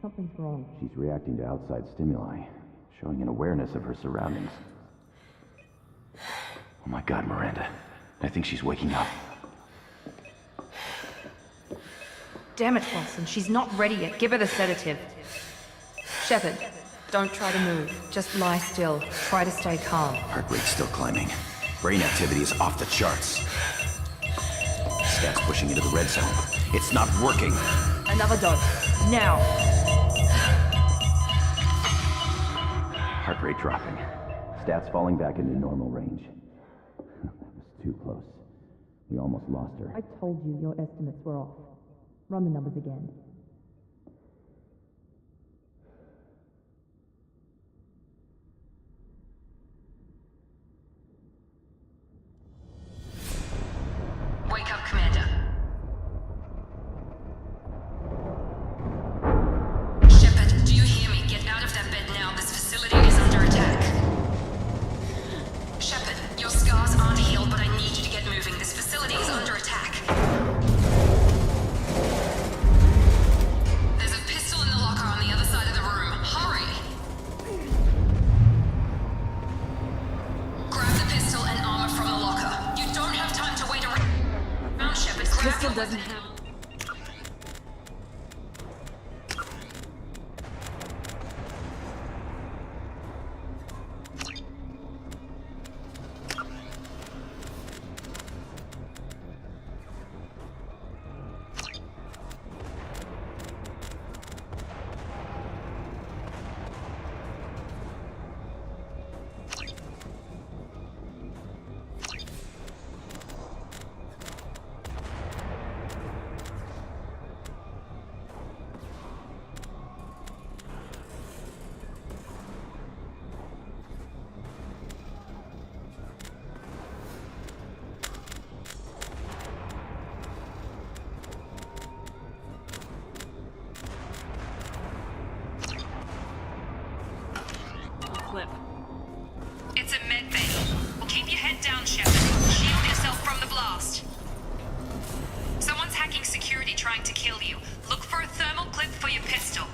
Something's wrong. She's reacting to outside stimuli, showing an awareness of her surroundings. Oh my God, Miranda. I think she's waking up. Damn it, Watson. She's not ready yet. Give her the sedative. Shepard, don't try to move. Just lie still. Try to stay calm. Heart rate's still climbing. Brain activity is off the charts. Stats pushing into the red zone. It's not working. Another dose. Now. Heart rate dropping. Stats falling back into normal range. That was too close. We almost lost her. I told you your estimates were off. Run the numbers again. Wake up, Commander. Shepard, do you hear me? Get out of that bed now. This facility is under attack. Shepard, your scars aren't healed, but I need you to get moving. This facility is under attack. There's a pistol in the locker on the other side of the room. Hurry! Grab the pistol and armor from the locker. You don't have time to wait around, Shepard. Grab Pistol your doesn't weapon. have... Clip. It's a med bay. Keep your head down, Shepard. Shield yourself from the blast. Someone's hacking security trying to kill you. Look for a thermal clip for your pistol.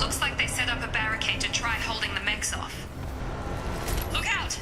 Looks like they set up a barricade to try holding the mechs off. Look out!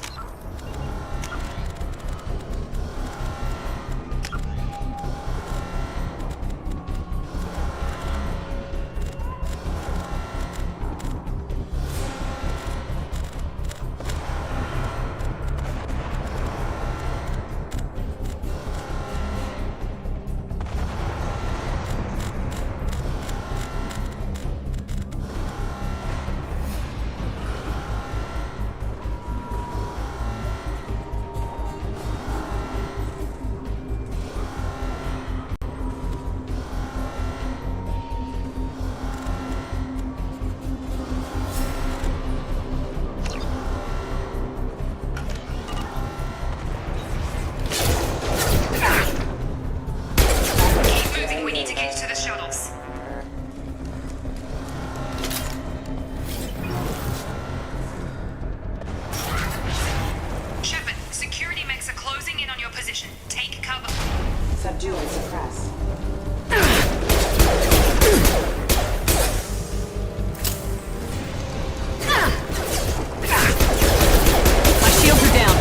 Subdue and suppress. My shields are down.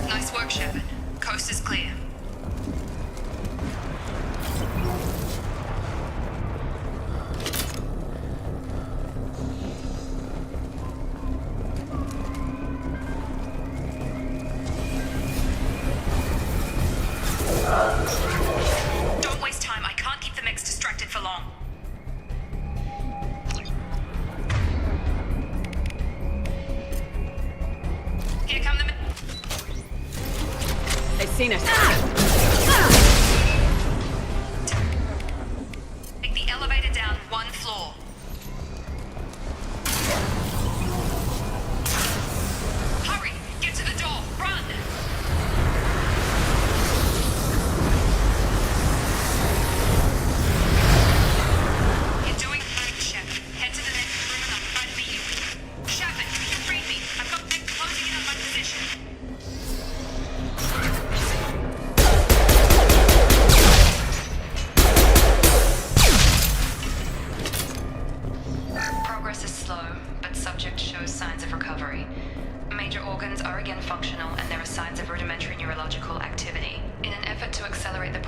Nice work, Shepard. Coast is clear. Don't waste time. I can't keep the mechs distracted for long. Here come the They've seen us. Take the elevator down one floor.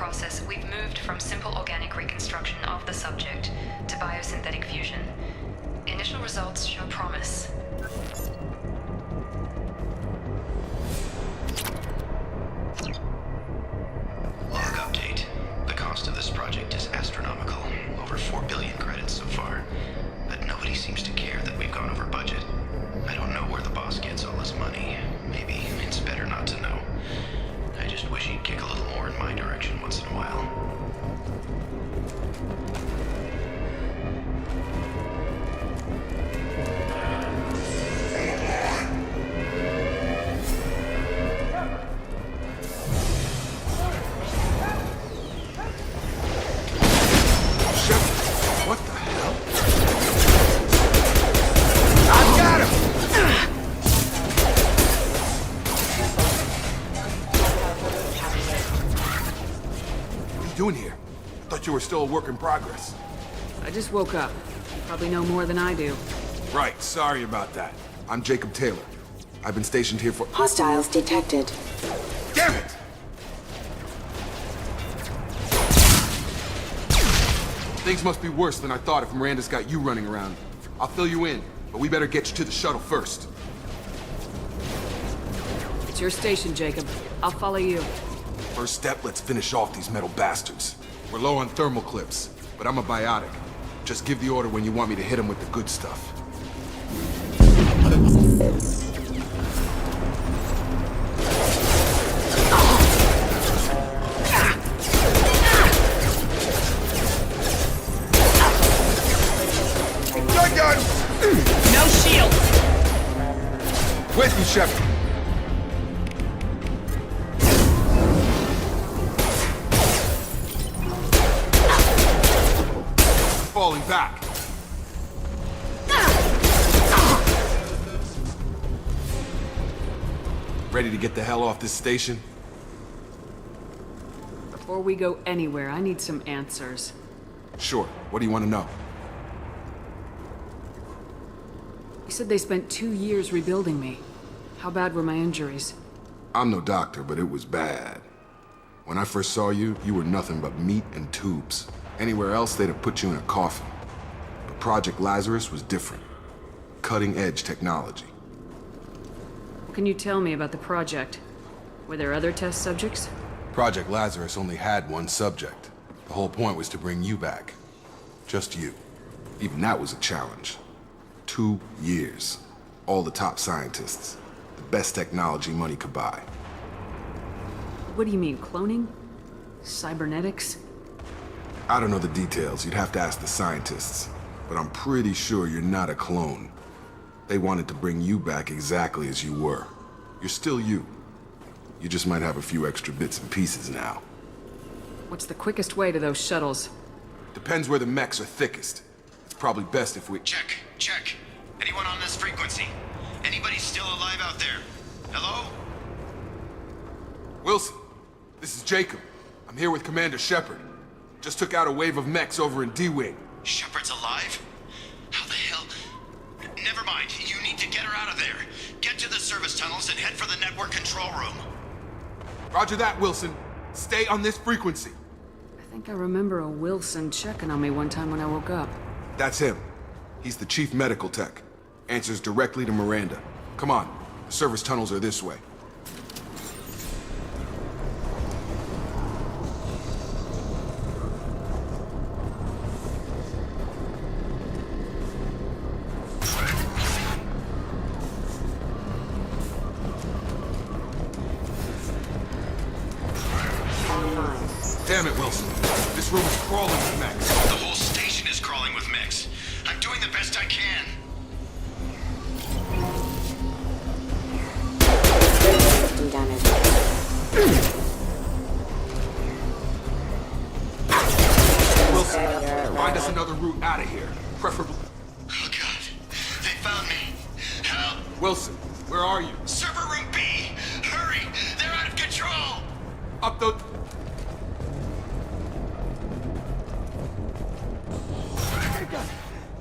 process, we've moved from simple organic reconstruction of the subject to biosynthetic fusion. Initial results show promise. Log update. The cost of this project is astronomical. Over 4 billion credits so far. But nobody seems to care that we've gone over budget. I don't know where the boss gets all his money. Maybe it's better not to know. I just wish he'd kick a little more in my direction once in a while. What the hell? I've got him! What are you doing here? I thought you were still a work in progress. I just woke up. Probably know more than I do. Right, sorry about that. I'm Jacob Taylor. I've been stationed here for— Hostiles detected. Damn it! Things must be worse than I thought if Miranda's got you running around. I'll fill you in, but we better get you to the shuttle first. It's your station, Jacob. I'll follow you. First step, let's finish off these metal bastards. We're low on thermal clips, but I'm a biotic. Just give the order when you want me to hit them with the good stuff. Gun! No shield! With you, Shepard. Falling back. Ready to get the hell off this station? Before we go anywhere, I need some answers. Sure. What do you want to know? You said they spent 2 years rebuilding me. How bad were my injuries? I'm no doctor, but it was bad. When I first saw you, you were nothing but meat and tubes. Anywhere else, they'd have put you in a coffin. But Project Lazarus was different. Cutting-edge technology. What can you tell me about the project? Were there other test subjects? Project Lazarus only had one subject. The whole point was to bring you back. Just you. Even that was a challenge. 2 years. All the top scientists. The best technology money could buy. What do you mean, cloning? Cybernetics? I don't know the details. You'd have to ask the scientists. But I'm pretty sure you're not a clone. They wanted to bring you back exactly as you were. You're still you. You just might have a few extra bits and pieces now. What's the quickest way to those shuttles? Depends where the mechs are thickest. It's probably best if we— Check. Anyone on this frequency? Anybody still alive out there? Hello? Wilson, this is Jacob. I'm here with Commander Shepard. Just took out a wave of mechs over in D-Wing. Shepard's alive? How the hell? Never mind. You need to get her out of there. Get to the service tunnels and head for the network control room. Roger that, Wilson. Stay on this frequency. I think I remember a Wilson checking on me one time when I woke up. That's him. He's the chief medical tech. Answers directly to Miranda. Come on. The service tunnels are this way. Damn it, Wilson. This room is crawling with mechs. The whole station is crawling with mechs. I'm doing the best I can. System damage. Wilson, find us another route out of here. Preferably— Oh God, they found me. Help! Wilson, where are you? Server room B! Hurry! They're out of control! Up the—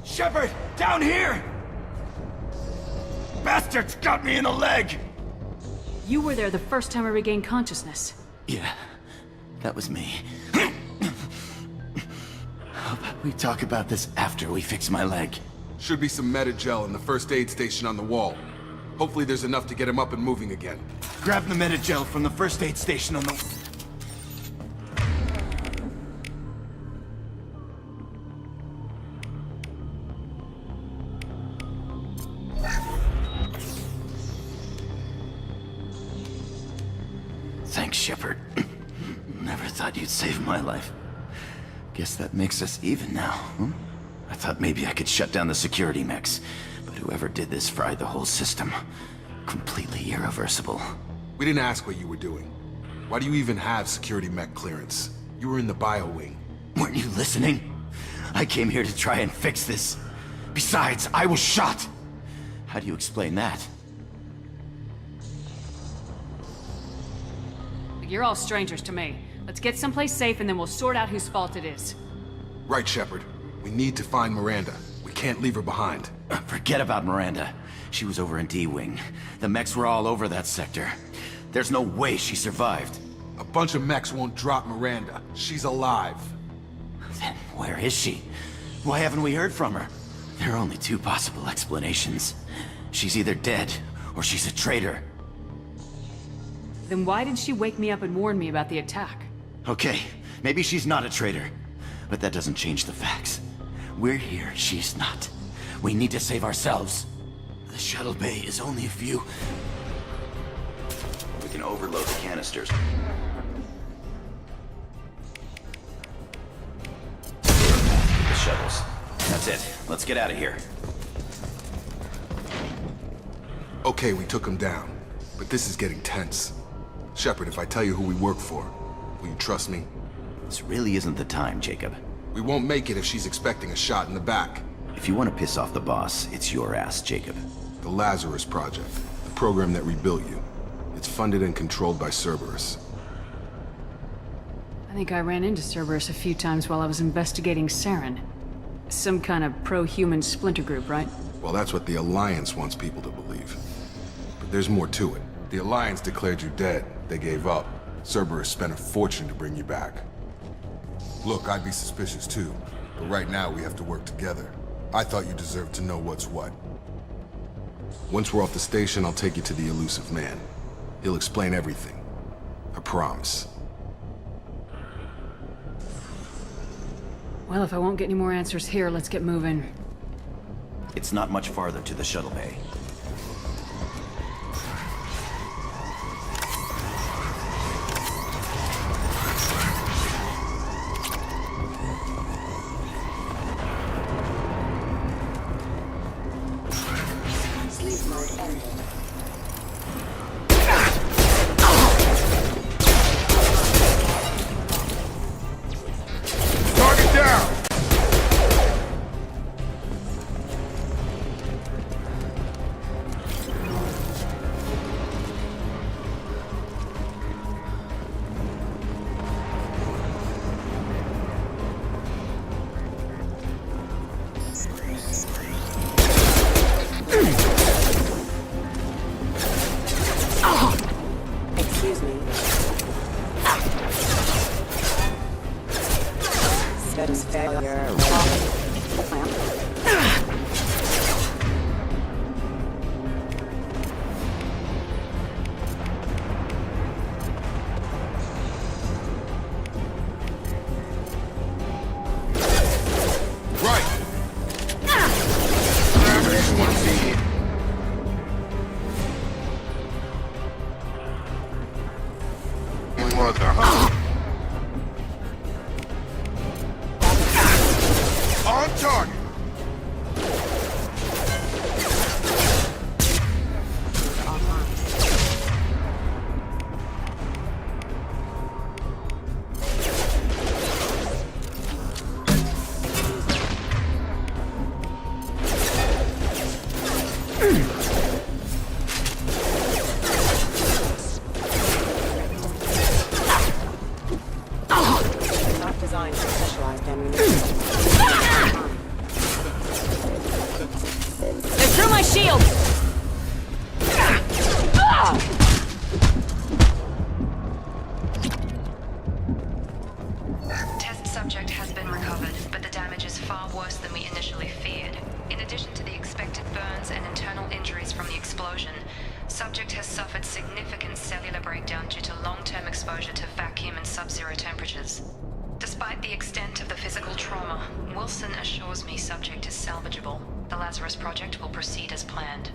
Shepard, down here! Bastards got me in the leg! You were there the first time I regained consciousness. Yeah. That was me. How about we talk about this after we fix my leg? Should be some meta-gel in the first aid station on the wall. Hopefully there's enough to get him up and moving again. Grab the meta-gel from the first aid station on the... Thanks, Shepard. Never thought you'd save my life. Guess that makes us even now, huh? I thought maybe I could shut down the security mechs, but whoever did this fried the whole system. Completely irreversible. We didn't ask what you were doing. Why do you even have security mech clearance? You were in the bio wing. Weren't you listening? I came here to try and fix this. Besides, I was shot! How do you explain that? You're all strangers to me. Let's get someplace safe and then we'll sort out whose fault it is. Right, Shepard. We need to find Miranda. We can't leave her behind. Forget about Miranda. She was over in D-Wing. The mechs were all over that sector. There's no way she survived. A bunch of mechs won't drop Miranda. She's alive. Then where is she? Why haven't we heard from her? There are only two possible explanations. She's either dead, or she's a traitor. Then why did she wake me up and warn me about the attack? Okay, maybe she's not a traitor. But that doesn't change the facts. We're here, she's not. We need to save ourselves. The shuttle bay is only a few... We can overload the canisters. The shuttles. That's it. Let's get out of here. Okay, we took him down. But this is getting tense. Shepard, if I tell you who we work for, will you trust me? This really isn't the time, Jacob. We won't make it if she's expecting a shot in the back. If you want to piss off the boss, it's your ass, Jacob. The Lazarus Project, the program that rebuilt you. It's funded and controlled by Cerberus. I think I ran into Cerberus a few times while I was investigating Saren. Some kind of pro-human splinter group, right? Well, that's what the Alliance wants people to believe. But there's more to it. The Alliance declared you dead. They gave up. Cerberus spent a fortune to bring you back. Look, I'd be suspicious too, but right now we have to work together. I thought you deserved to know what's what. Once we're off the station, I'll take you to the elusive man. He'll explain everything. I promise. Well, if I won't get any more answers here, let's get moving. It's not much farther to the shuttle bay. Sleep mode ended. Target down! Excuse me. Status failure. Right! Gravity's one feed. On target! Not designed for specialized ammunition. They're through my shield! Subject has been recovered, but the damage is far worse than we initially feared. In addition to the expected burns and internal injuries from the explosion, subject has suffered significant cellular breakdown due to long-term exposure to vacuum and sub-zero temperatures. Despite the extent of the physical trauma, Wilson assures me subject is salvageable. The Lazarus Project will proceed as planned.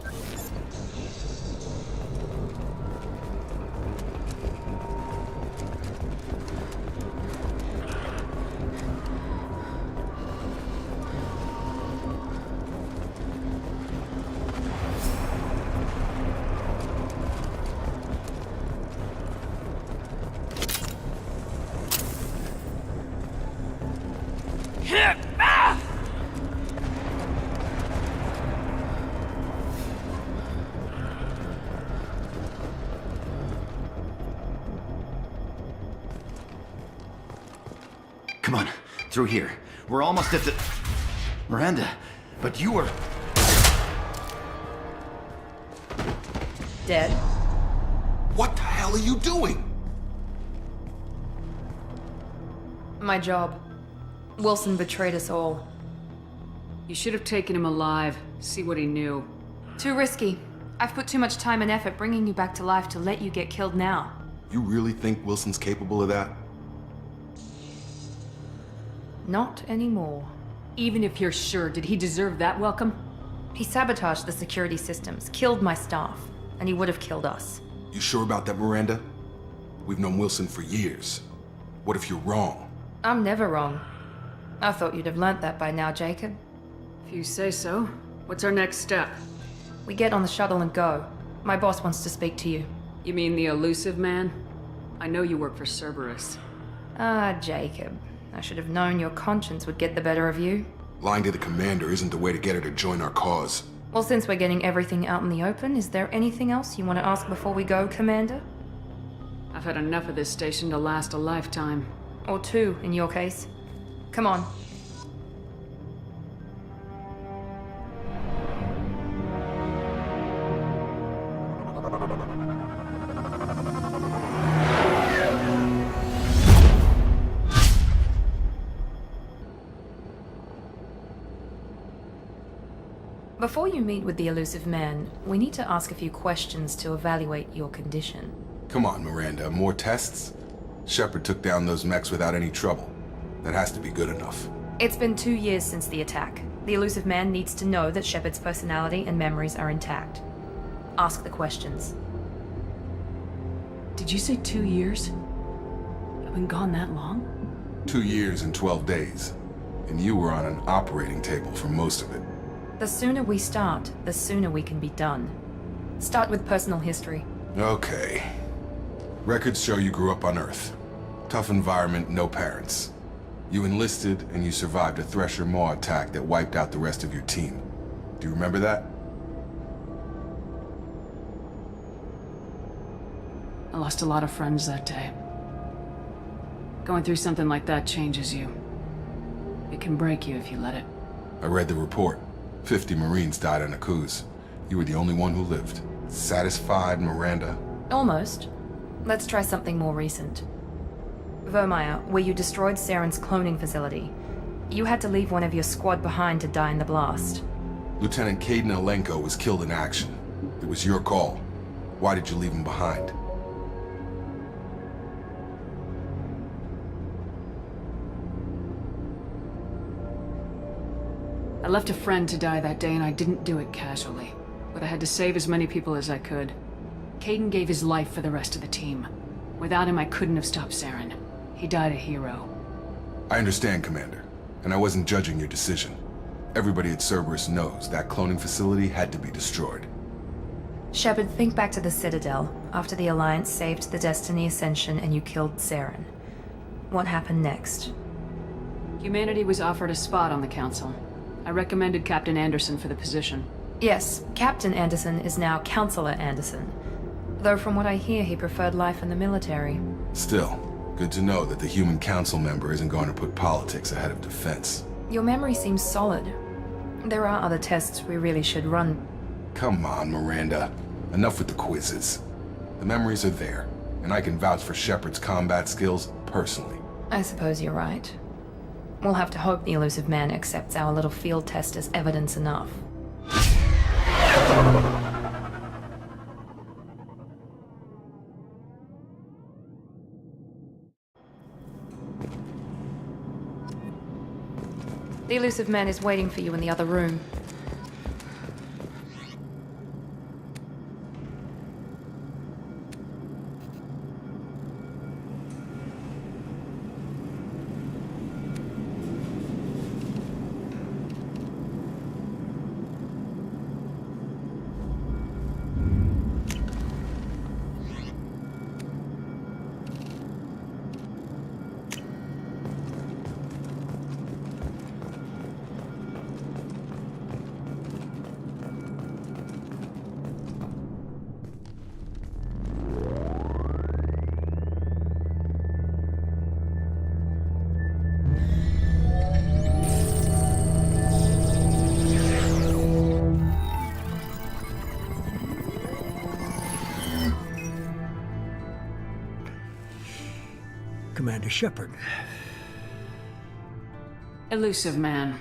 Come on, through here. We're almost at the... Miranda, but you were... Dead? What the hell are you doing? My job. Wilson betrayed us all. You should have taken him alive, see what he knew. Too risky. I've put too much time and effort bringing you back to life to let you get killed now. You really think Wilson's capable of that? Not anymore. Even if you're sure, did he deserve that welcome? He sabotaged the security systems, killed my staff, and he would have killed us. You sure about that, Miranda? We've known Wilson for years. What if you're wrong? I'm never wrong. I thought you'd have learnt that by now, Jacob. If you say so. What's our next step? We get on the shuttle and go. My boss wants to speak to you. You mean the elusive man? I know you work for Cerberus. Ah, Jacob. I should have known your conscience would get the better of you. Lying to the commander isn't the way to get her to join our cause. Well, since we're getting everything out in the open, is there anything else you want to ask before we go, Commander? I've had enough of this station to last a lifetime. Or two, in your case. Come on. Before you meet with the elusive man, we need to ask a few questions to evaluate your condition. Come on, Miranda, more tests? Shepard took down those mechs without any trouble. That has to be good enough. It's been 2 years since the attack. The elusive man needs to know that Shepard's personality and memories are intact. Ask the questions. Did you say 2 years? I've been gone that long? 2 years and 12 days. And you were on an operating table for most of it. The sooner we start, the sooner we can be done. Start with personal history. Okay. Records show you grew up on Earth. Tough environment, no parents. You enlisted and you survived a Thresher Maw attack that wiped out the rest of your team. Do you remember that? I lost a lot of friends that day. Going through something like that changes you. It can break you if you let it. I read the report. 50 Marines died on a cruise. You were the only one who lived. Satisfied, Miranda? Almost. Let's try something more recent. Vermeer, where you destroyed Saren's cloning facility. You had to leave one of your squad behind to die in the blast. Lieutenant Caden Alenko was killed in action. It was your call. Why did you leave him behind? I left a friend to die that day and I didn't do it casually. But I had to save as many people as I could. Caden gave his life for the rest of the team. Without him, I couldn't have stopped Saren. He died a hero. I understand, Commander. And I wasn't judging your decision. Everybody at Cerberus knows that cloning facility had to be destroyed. Shepard, think back to the Citadel, after the Alliance saved the Destiny Ascension and you killed Saren. What happened next? Humanity was offered a spot on the Council. I recommended Captain Anderson for the position. Yes, Captain Anderson is now Counselor Anderson. Though from what I hear, he preferred life in the military. Still, good to know that the human council member isn't going to put politics ahead of defense. Your memory seems solid. There are other tests we really should run. Come on, Miranda. Enough with the quizzes. The memories are there, and I can vouch for Shepard's combat skills personally. I suppose you're right. We'll have to hope the elusive man accepts our little field test as evidence enough. The elusive man is waiting for you in the other room. Commander Shepard. Elusive man.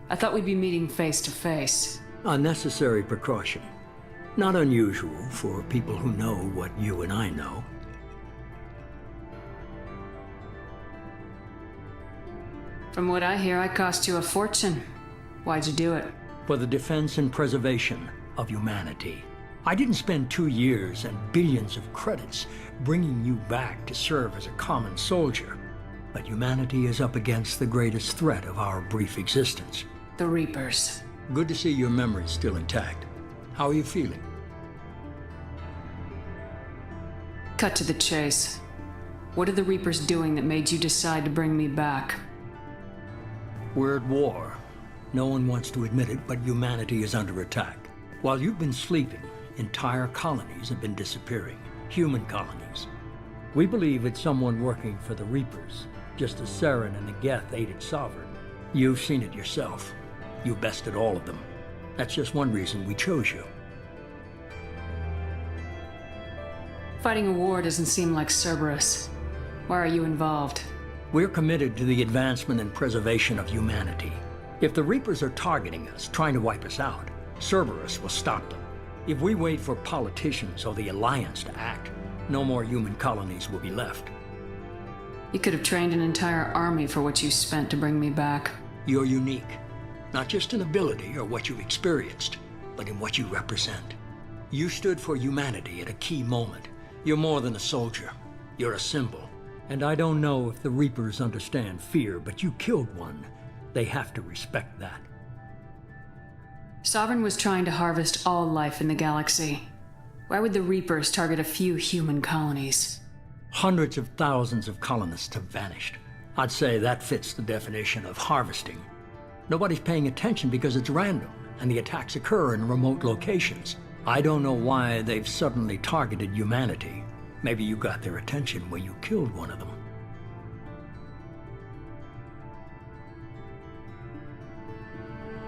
I thought we'd be meeting face to face. A necessary precaution. Not unusual for people who know what you and I know. From what I hear, I cost you a fortune. Why'd you do it? For the defense and preservation of humanity. I didn't spend 2 years and billions of credits bringing you back to serve as a common soldier. But humanity is up against the greatest threat of our brief existence. The Reapers. Good to see your memory's still intact. How are you feeling? Cut to the chase. What are the Reapers doing that made you decide to bring me back? We're at war. No one wants to admit it, but humanity is under attack. While you've been sleeping, entire colonies have been disappearing. Human colonies. We believe it's someone working for the Reapers, just as Saren and the Geth aided Sovereign. You've seen it yourself. You bested all of them. That's just one reason we chose you. Fighting a war doesn't seem like Cerberus. Why are you involved? We're committed to the advancement and preservation of humanity. If the Reapers are targeting us, trying to wipe us out, Cerberus will stop them. If we wait for politicians or the Alliance to act, no more human colonies will be left. You could have trained an entire army for what you spent to bring me back. You're unique. Not just in ability or what you've experienced, but in what you represent. You stood for humanity at a key moment. You're more than a soldier. You're a symbol. And I don't know if the Reapers understand fear, but you killed one. They have to respect that. Sovereign was trying to harvest all life in the galaxy. Why would the Reapers target a few human colonies? Hundreds of thousands of colonists have vanished. I'd say that fits the definition of harvesting. Nobody's paying attention because it's random, and the attacks occur in remote locations. I don't know why they've suddenly targeted humanity. Maybe you got their attention when you killed one of them.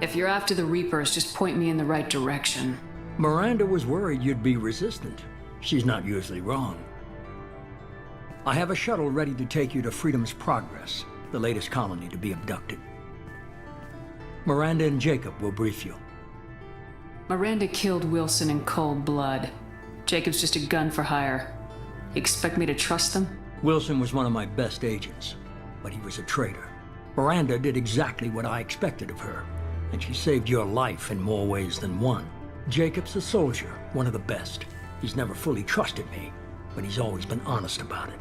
If you're after the Reapers, just point me in the right direction. Miranda was worried you'd be resistant. She's not usually wrong. I have a shuttle ready to take you to Freedom's Progress, the latest colony to be abducted. Miranda and Jacob will brief you. Miranda killed Wilson in cold blood. Jacob's just a gun for hire. You expect me to trust them? Wilson was one of my best agents, but he was a traitor. Miranda did exactly what I expected of her, and she saved your life in more ways than one. Jacob's a soldier, one of the best. He's never fully trusted me, but he's always been honest about it.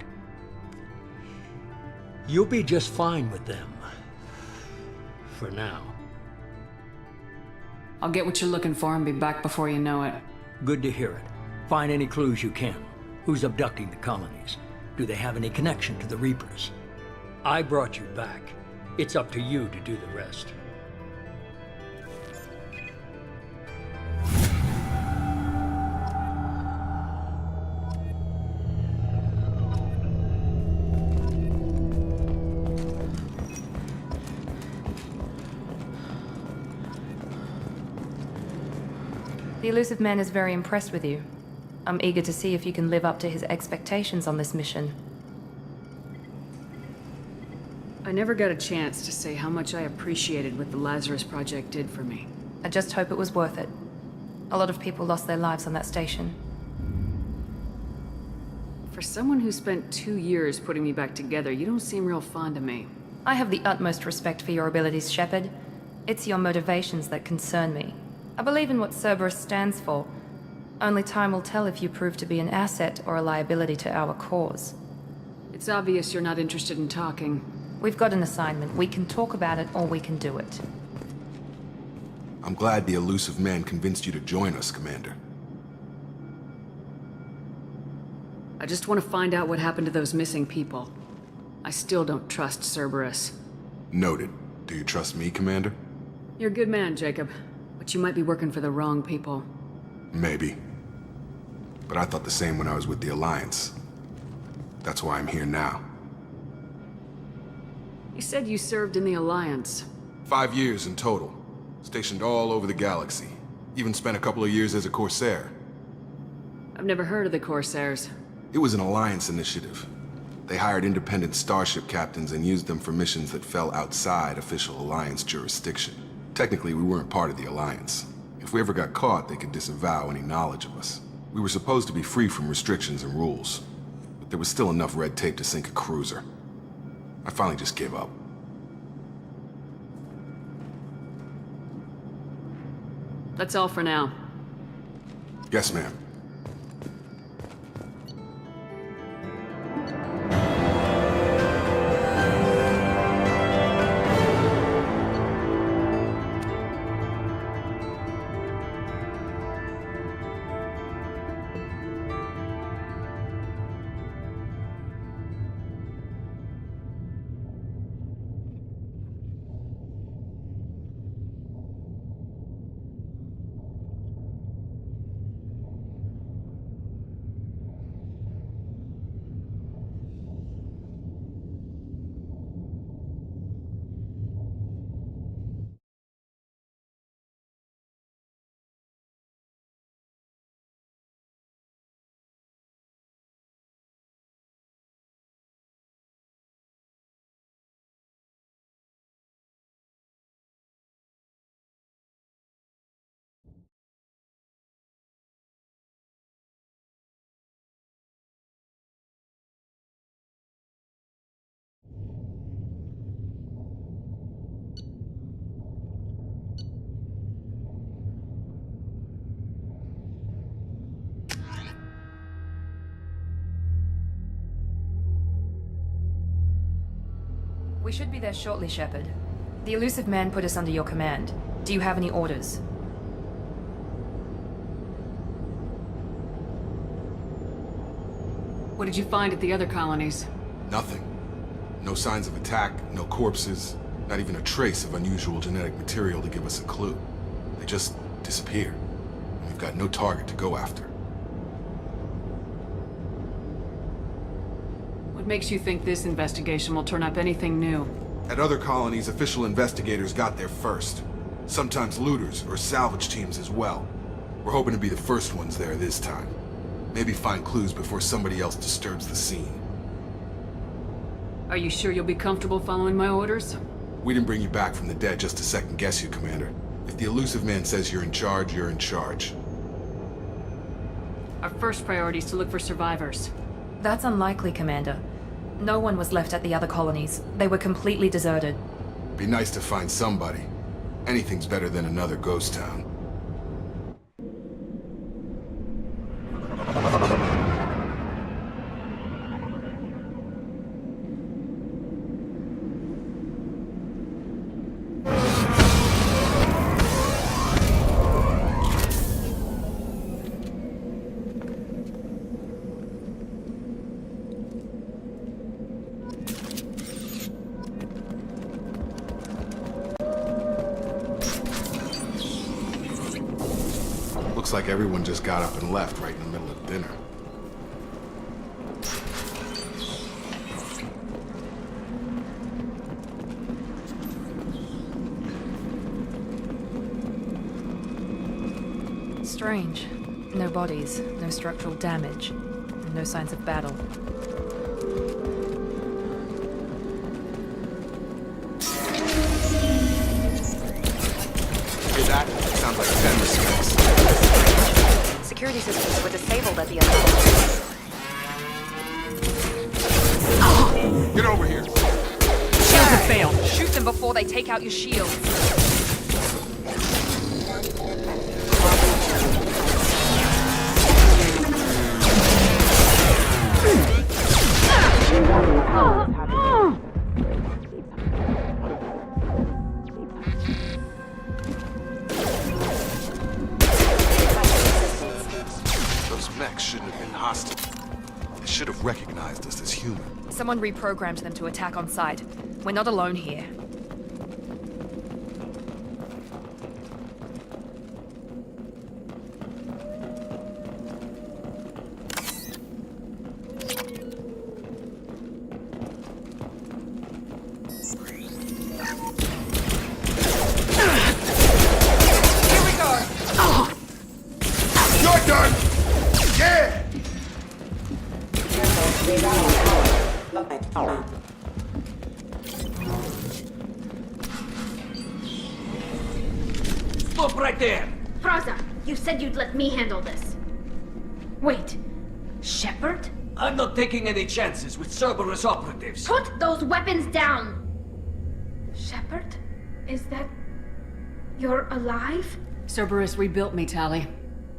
You'll be just fine with them. For now. I'll get what you're looking for and be back before you know it. Good to hear it. Find any clues you can. Who's abducting the colonies? Do they have any connection to the Reapers? I brought you back. It's up to you to do the rest. The elusive man is very impressed with you. I'm eager to see if you can live up to his expectations on this mission. I never got a chance to say how much I appreciated what the Lazarus Project did for me. I just hope it was worth it. A lot of people lost their lives on that station. For someone who spent 2 years putting me back together, you don't seem real fond of me. I have the utmost respect for your abilities, Shepard. It's your motivations that concern me. I believe in what Cerberus stands for. Only time will tell if you prove to be an asset or a liability to our cause. It's obvious you're not interested in talking. We've got an assignment. We can talk about it or we can do it. I'm glad the elusive man convinced you to join us, Commander. I just want to find out what happened to those missing people. I still don't trust Cerberus. Noted. Do you trust me, Commander? You're a good man, Jacob. But you might be working for the wrong people. Maybe. But I thought the same when I was with the Alliance. That's why I'm here now. You said you served in the Alliance. 5 years in total. Stationed all over the galaxy. Even spent a couple of years as a Corsair. I've never heard of the Corsairs. It was an Alliance initiative. They hired independent starship captains and used them for missions that fell outside official Alliance jurisdiction. Technically, we weren't part of the Alliance. If we ever got caught, they could disavow any knowledge of us. We were supposed to be free from restrictions and rules. But there was still enough red tape to sink a cruiser. I finally just gave up. That's all for now. Yes, ma'am. We should be there shortly, Shepard. The elusive man put us under your command. Do you have any orders? What did you find at the other colonies? Nothing. No signs of attack, no corpses, not even a trace of unusual genetic material to give us a clue. They just disappeared. And we've got no target to go after. What makes you think this investigation will turn up anything new? At other colonies, official investigators got there first. Sometimes looters or salvage teams as well. We're hoping to be the first ones there this time. Maybe find clues before somebody else disturbs the scene. Are you sure you'll be comfortable following my orders? We didn't bring you back from the dead just to second guess you, Commander. If the elusive man says you're in charge, you're in charge. Our first priority is to look for survivors. That's unlikely, Commander. No one was left at the other colonies. They were completely deserted. Be nice to find somebody. Anything's better than another ghost town. Looks like everyone just got up and left right in the middle of dinner. Strange. No bodies, no structural damage, and no signs of battle. Hear that? Sounds like vendor space. Security systems were disabled at the other end. Get over here. Shields have failed. Shoot them before they take out your shield. Those mechs shouldn't have been hostile. They should have recognized us as human. Someone reprogrammed them to attack on sight. We're not alone here. You're done! Yeah! Stop right there! Praza, you said you'd let me handle this. Wait, Shepard? I'm not taking any chances with Cerberus operatives. Put those weapons down! Shepard? Is that... You're alive? Cerberus rebuilt me, Tali.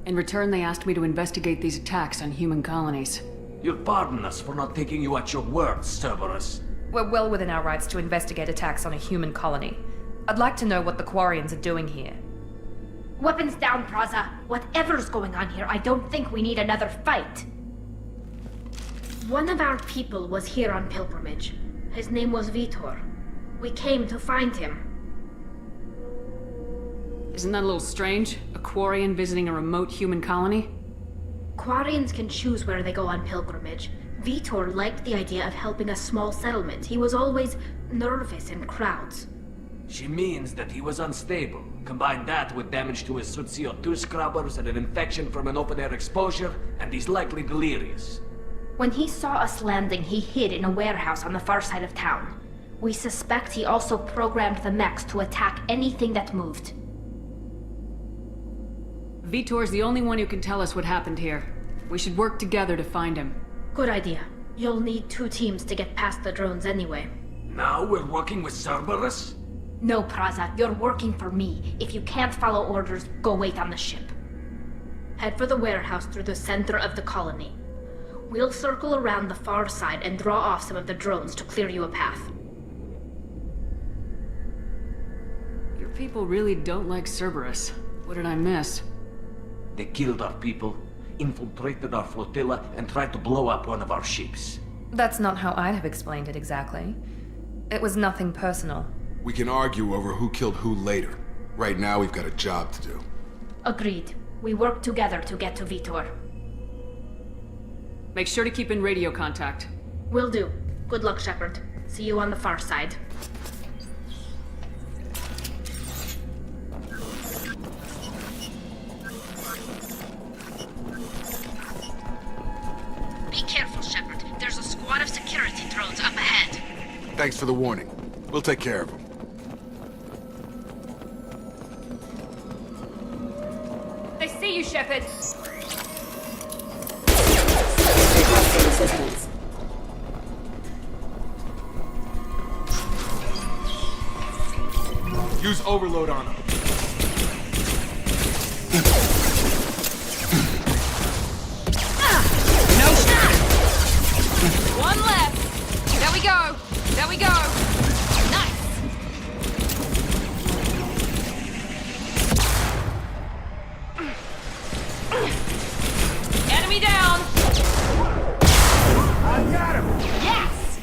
In return, they asked me to investigate these attacks on human colonies. You'll pardon us for not taking you at your word, Cerberus. We're well within our rights to investigate attacks on a human colony. I'd like to know what the Quarians are doing here. Weapons down, Praza. Whatever's going on here, I don't think we need another fight. One of our people was here on pilgrimage. His name was Vitor. We came to find him. Isn't that a little strange? A Quarian visiting a remote human colony? Quarians can choose where they go on pilgrimage. Vitor liked the idea of helping a small settlement. He was always nervous in crowds. She means that he was unstable. Combine that with damage to his CO2 scrubbers and an infection from an open-air exposure, and he's likely delirious. When he saw us landing, he hid in a warehouse on the far side of town. We suspect he also programmed the mechs to attack anything that moved. Vitor's the only one who can tell us what happened here. We should work together to find him. Good idea. You'll need 2 teams to get past the drones anyway. Now we're working with Cerberus? No, Praza, you're working for me. If you can't follow orders, go wait on the ship. Head for the warehouse through the center of the colony. We'll circle around the far side and draw off some of the drones to clear you a path. Your people really don't like Cerberus. What did I miss? They killed our people, infiltrated our flotilla, and tried to blow up one of our ships. That's not how I'd have explained it exactly. It was nothing personal. We can argue over who killed who later. Right now, we've got a job to do. Agreed. We work together to get to Vitor. Make sure to keep in radio contact. Will do. Good luck, Shepard. See you on the far side. Be careful, Shepard. There's a squad of security drones up ahead. Thanks for the warning. We'll take care of them. They see you, Shepard! Resistance. Use overload on them. No shot! One left! There we go! There we go! Nice! Enemy down! I got him! Yes!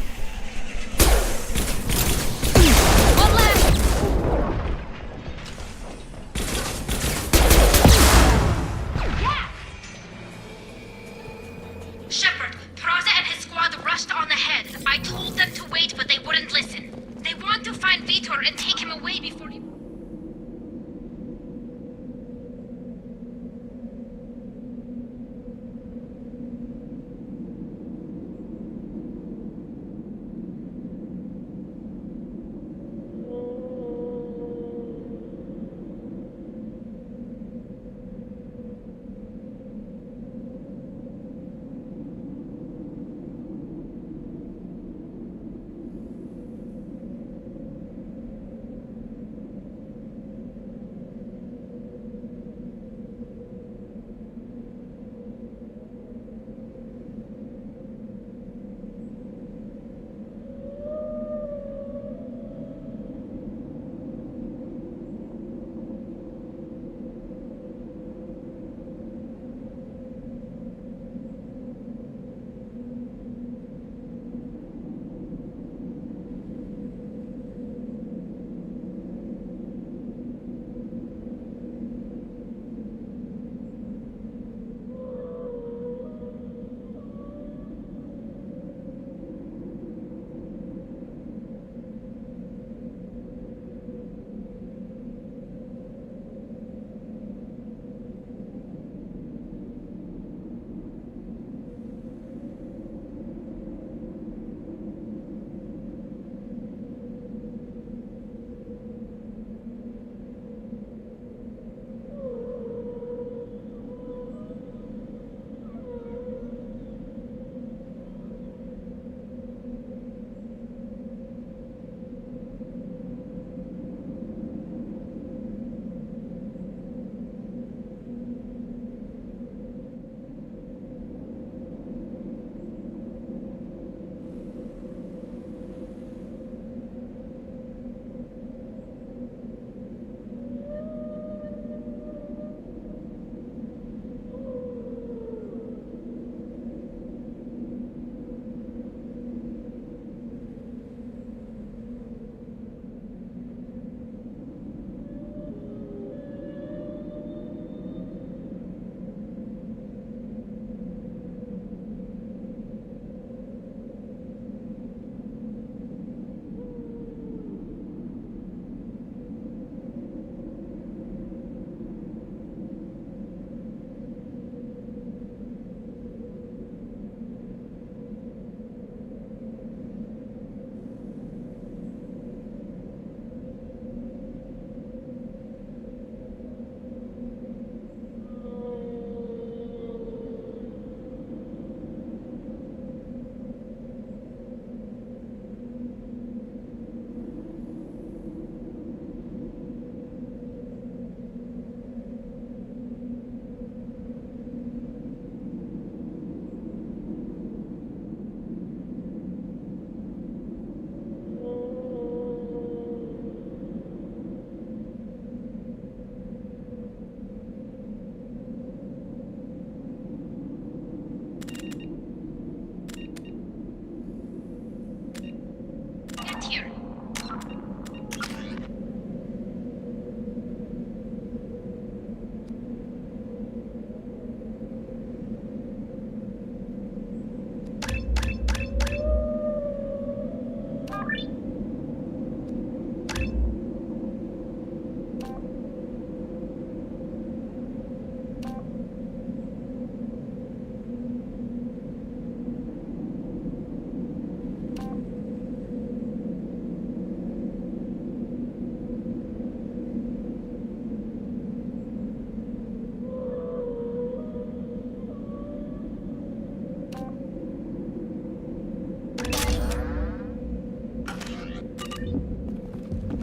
One left! Yeah! Shepard, Praza and his squad rushed on ahead. I told them to wait, but they wouldn't listen. They want to find Vitor and take him away before he...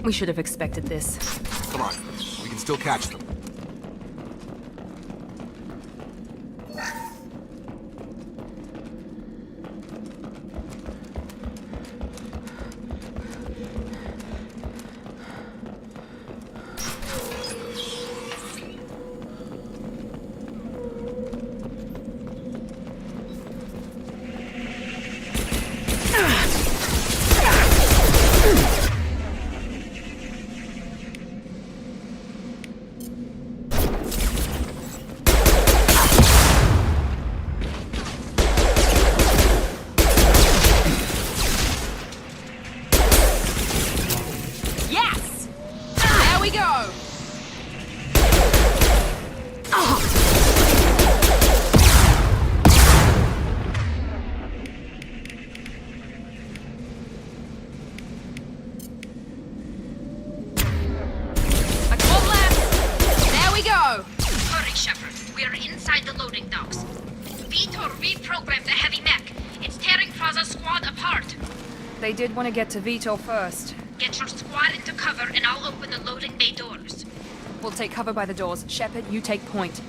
We should have expected this. Come on, we can still catch them. Hurry, Shepard. We are inside the loading docks. Vitor reprogrammed the heavy mech. It's tearing Fraza's squad apart. They did want to get to Vito first. Get your squad into cover and I'll open the loading bay doors. We'll take cover by the doors. Shepard, you take point.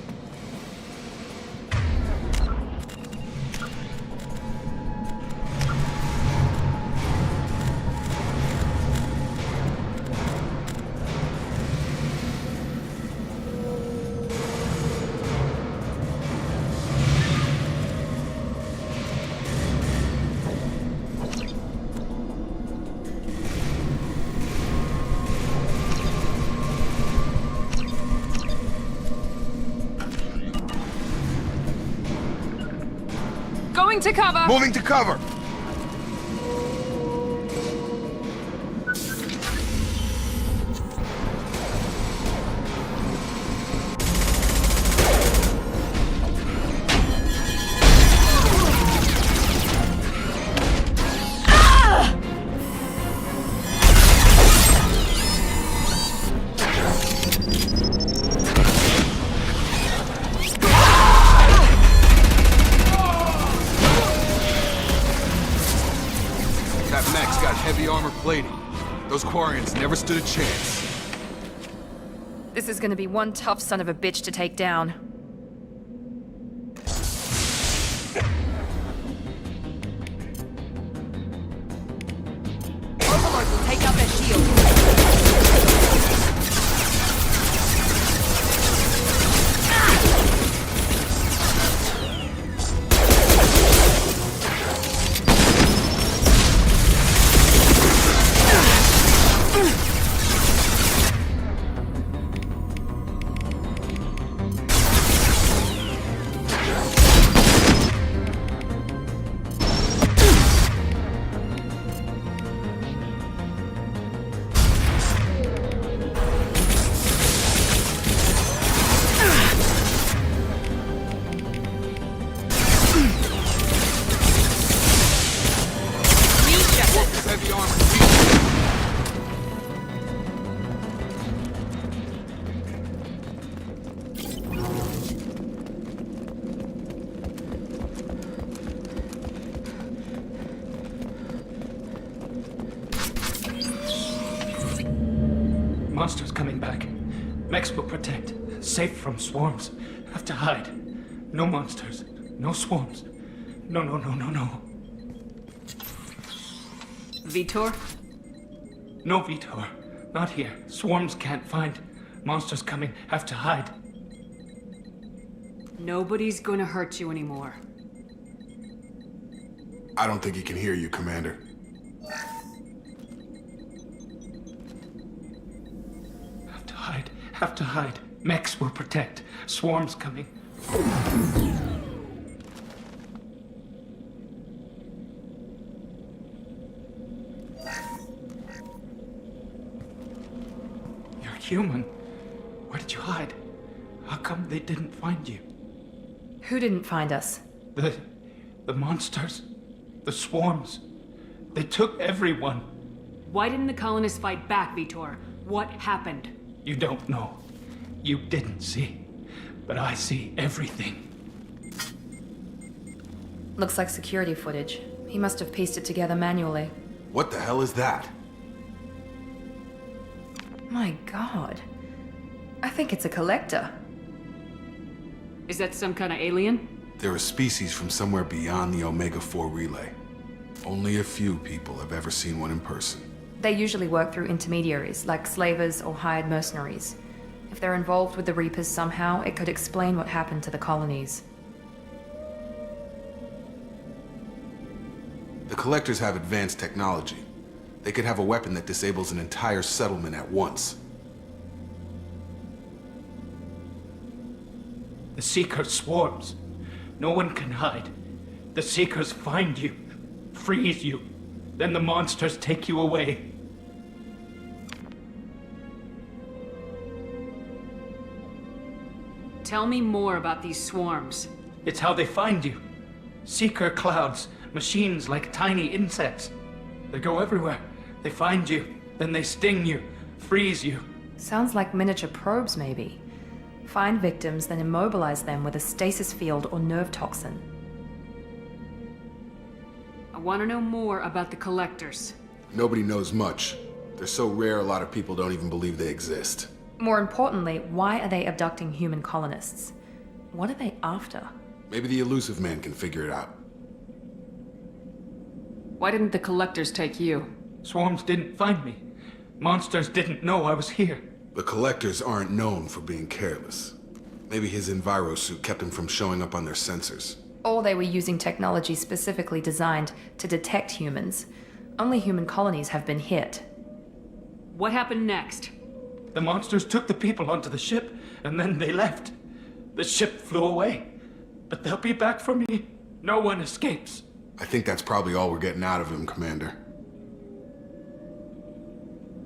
Going to cover! Moving to cover! Heavy armor plating. Those Quarians never stood a chance. This is gonna be one tough son of a bitch to take down. Overlord will take out their shield. Heavy armor. Monsters coming back. Mechs will protect. Safe from swarms. Have to hide. No monsters. No swarms. No. Vitor? No, Vitor. Not here. Swarms can't find. Monsters coming. Have to hide. Nobody's gonna hurt you anymore. I don't think he can hear you, Commander. Have to hide. Have to hide. Mechs will protect. Swarms coming. You're human. Where did you hide? How come they didn't find you? Who didn't find us? The monsters. The swarms. They took everyone. Why didn't the colonists fight back, Vitor? What happened? You don't know. You didn't see. But I see everything. Looks like security footage. He must have pieced it together manually. What the hell is that? My god. I think it's a collector. Is that some kind of alien? They're a species from somewhere beyond the Omega-4 relay. Only a few people have ever seen one in person. They usually work through intermediaries, like slavers or hired mercenaries. If they're involved with the Reapers somehow, it could explain what happened to the colonies. The Collectors have advanced technology. They could have a weapon that disables an entire settlement at once. The Seeker swarms. No one can hide. The Seekers find you, freeze you, then the monsters take you away. Tell me more about these swarms. It's how they find you. Seeker clouds, machines like tiny insects. They go everywhere. They find you, then they sting you, freeze you. Sounds like miniature probes, maybe. Find victims, then immobilize them with a stasis field or nerve toxin. I want to know more about the Collectors. Nobody knows much. They're so rare a lot of people don't even believe they exist. More importantly, why are they abducting human colonists? What are they after? Maybe the Elusive Man can figure it out. Why didn't the Collectors take you? Swarms didn't find me. Monsters didn't know I was here. The Collectors aren't known for being careless. Maybe his enviro suit kept him from showing up on their sensors. Or they were using technology specifically designed to detect humans. Only human colonies have been hit. What happened next? The monsters took the people onto the ship, and then they left. The ship flew away. But they'll be back for me. No one escapes. I think that's probably all we're getting out of him, Commander.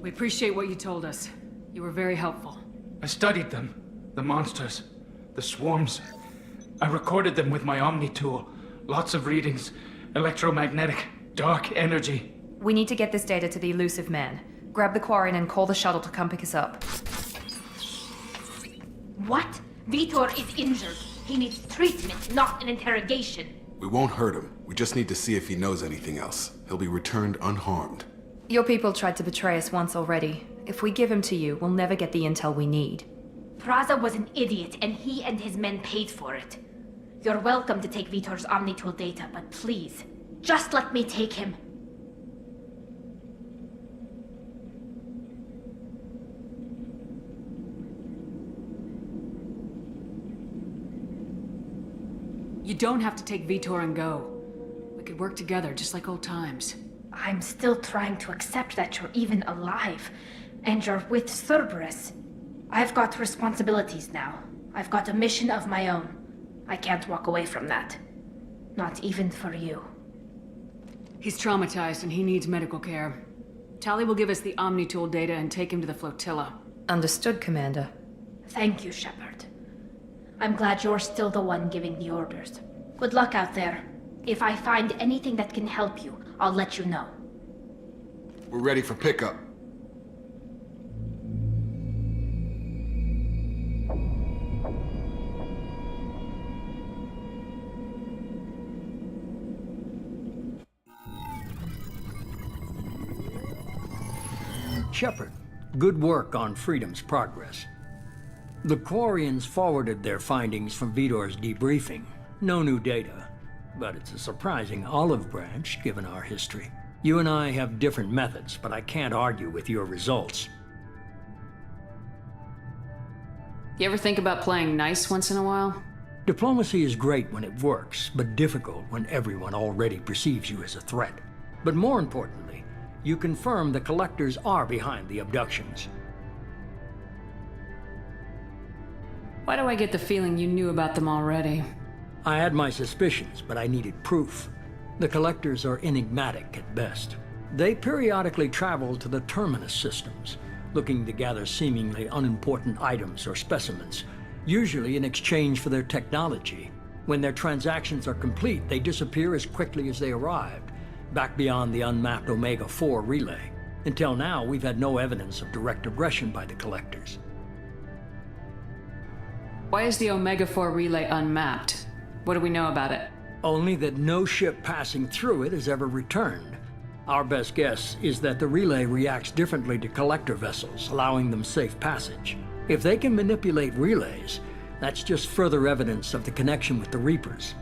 We appreciate what you told us. You were very helpful. I studied them. The monsters. The swarms. I recorded them with my Omni tool. Lots of readings. Electromagnetic. Dark energy. We need to get this data to the Elusive Man. Grab the Quarian and call the shuttle to come pick us up. What? Vitor is injured. He needs treatment, not an interrogation. We won't hurt him. We just need to see if he knows anything else. He'll be returned unharmed. Your people tried to betray us once already. If we give him to you, we'll never get the intel we need. Praza was an idiot, and he and his men paid for it. You're welcome to take Vitor's Omnitool data, but please, just let me take him. You don't have to take Vitor and go. We could work together, just like old times. I'm still trying to accept that you're even alive, and you're with Cerberus. I've got responsibilities now. I've got a mission of my own. I can't walk away from that. Not even for you. He's traumatized and he needs medical care. Tali will give us the Omnitool data and take him to the flotilla. Understood, Commander. Thank you, Shepard. I'm glad you're still the one giving the orders. Good luck out there. If I find anything that can help you, I'll let you know. We're ready for pickup. Shepard, good work on Freedom's progress. The Quarians forwarded their findings from Vitor's debriefing. No new data, but it's a surprising olive branch given our history. You and I have different methods, but I can't argue with your results. You ever think about playing nice once in a while? Diplomacy is great when it works, but difficult when everyone already perceives you as a threat. But more importantly, you confirm the Collectors are behind the abductions. Why do I get the feeling you knew about them already? I had my suspicions, but I needed proof. The Collectors are enigmatic at best. They periodically travel to the Terminus systems, looking to gather seemingly unimportant items or specimens, usually in exchange for their technology. When their transactions are complete, they disappear as quickly as they arrived, back beyond the unmapped Omega-4 relay. Until now, we've had no evidence of direct aggression by the Collectors. Why is the Omega-4 relay unmapped? What do we know about it? Only that no ship passing through it has ever returned. Our best guess is that the relay reacts differently to collector vessels, allowing them safe passage. If they can manipulate relays, that's just further evidence of the connection with the Reapers.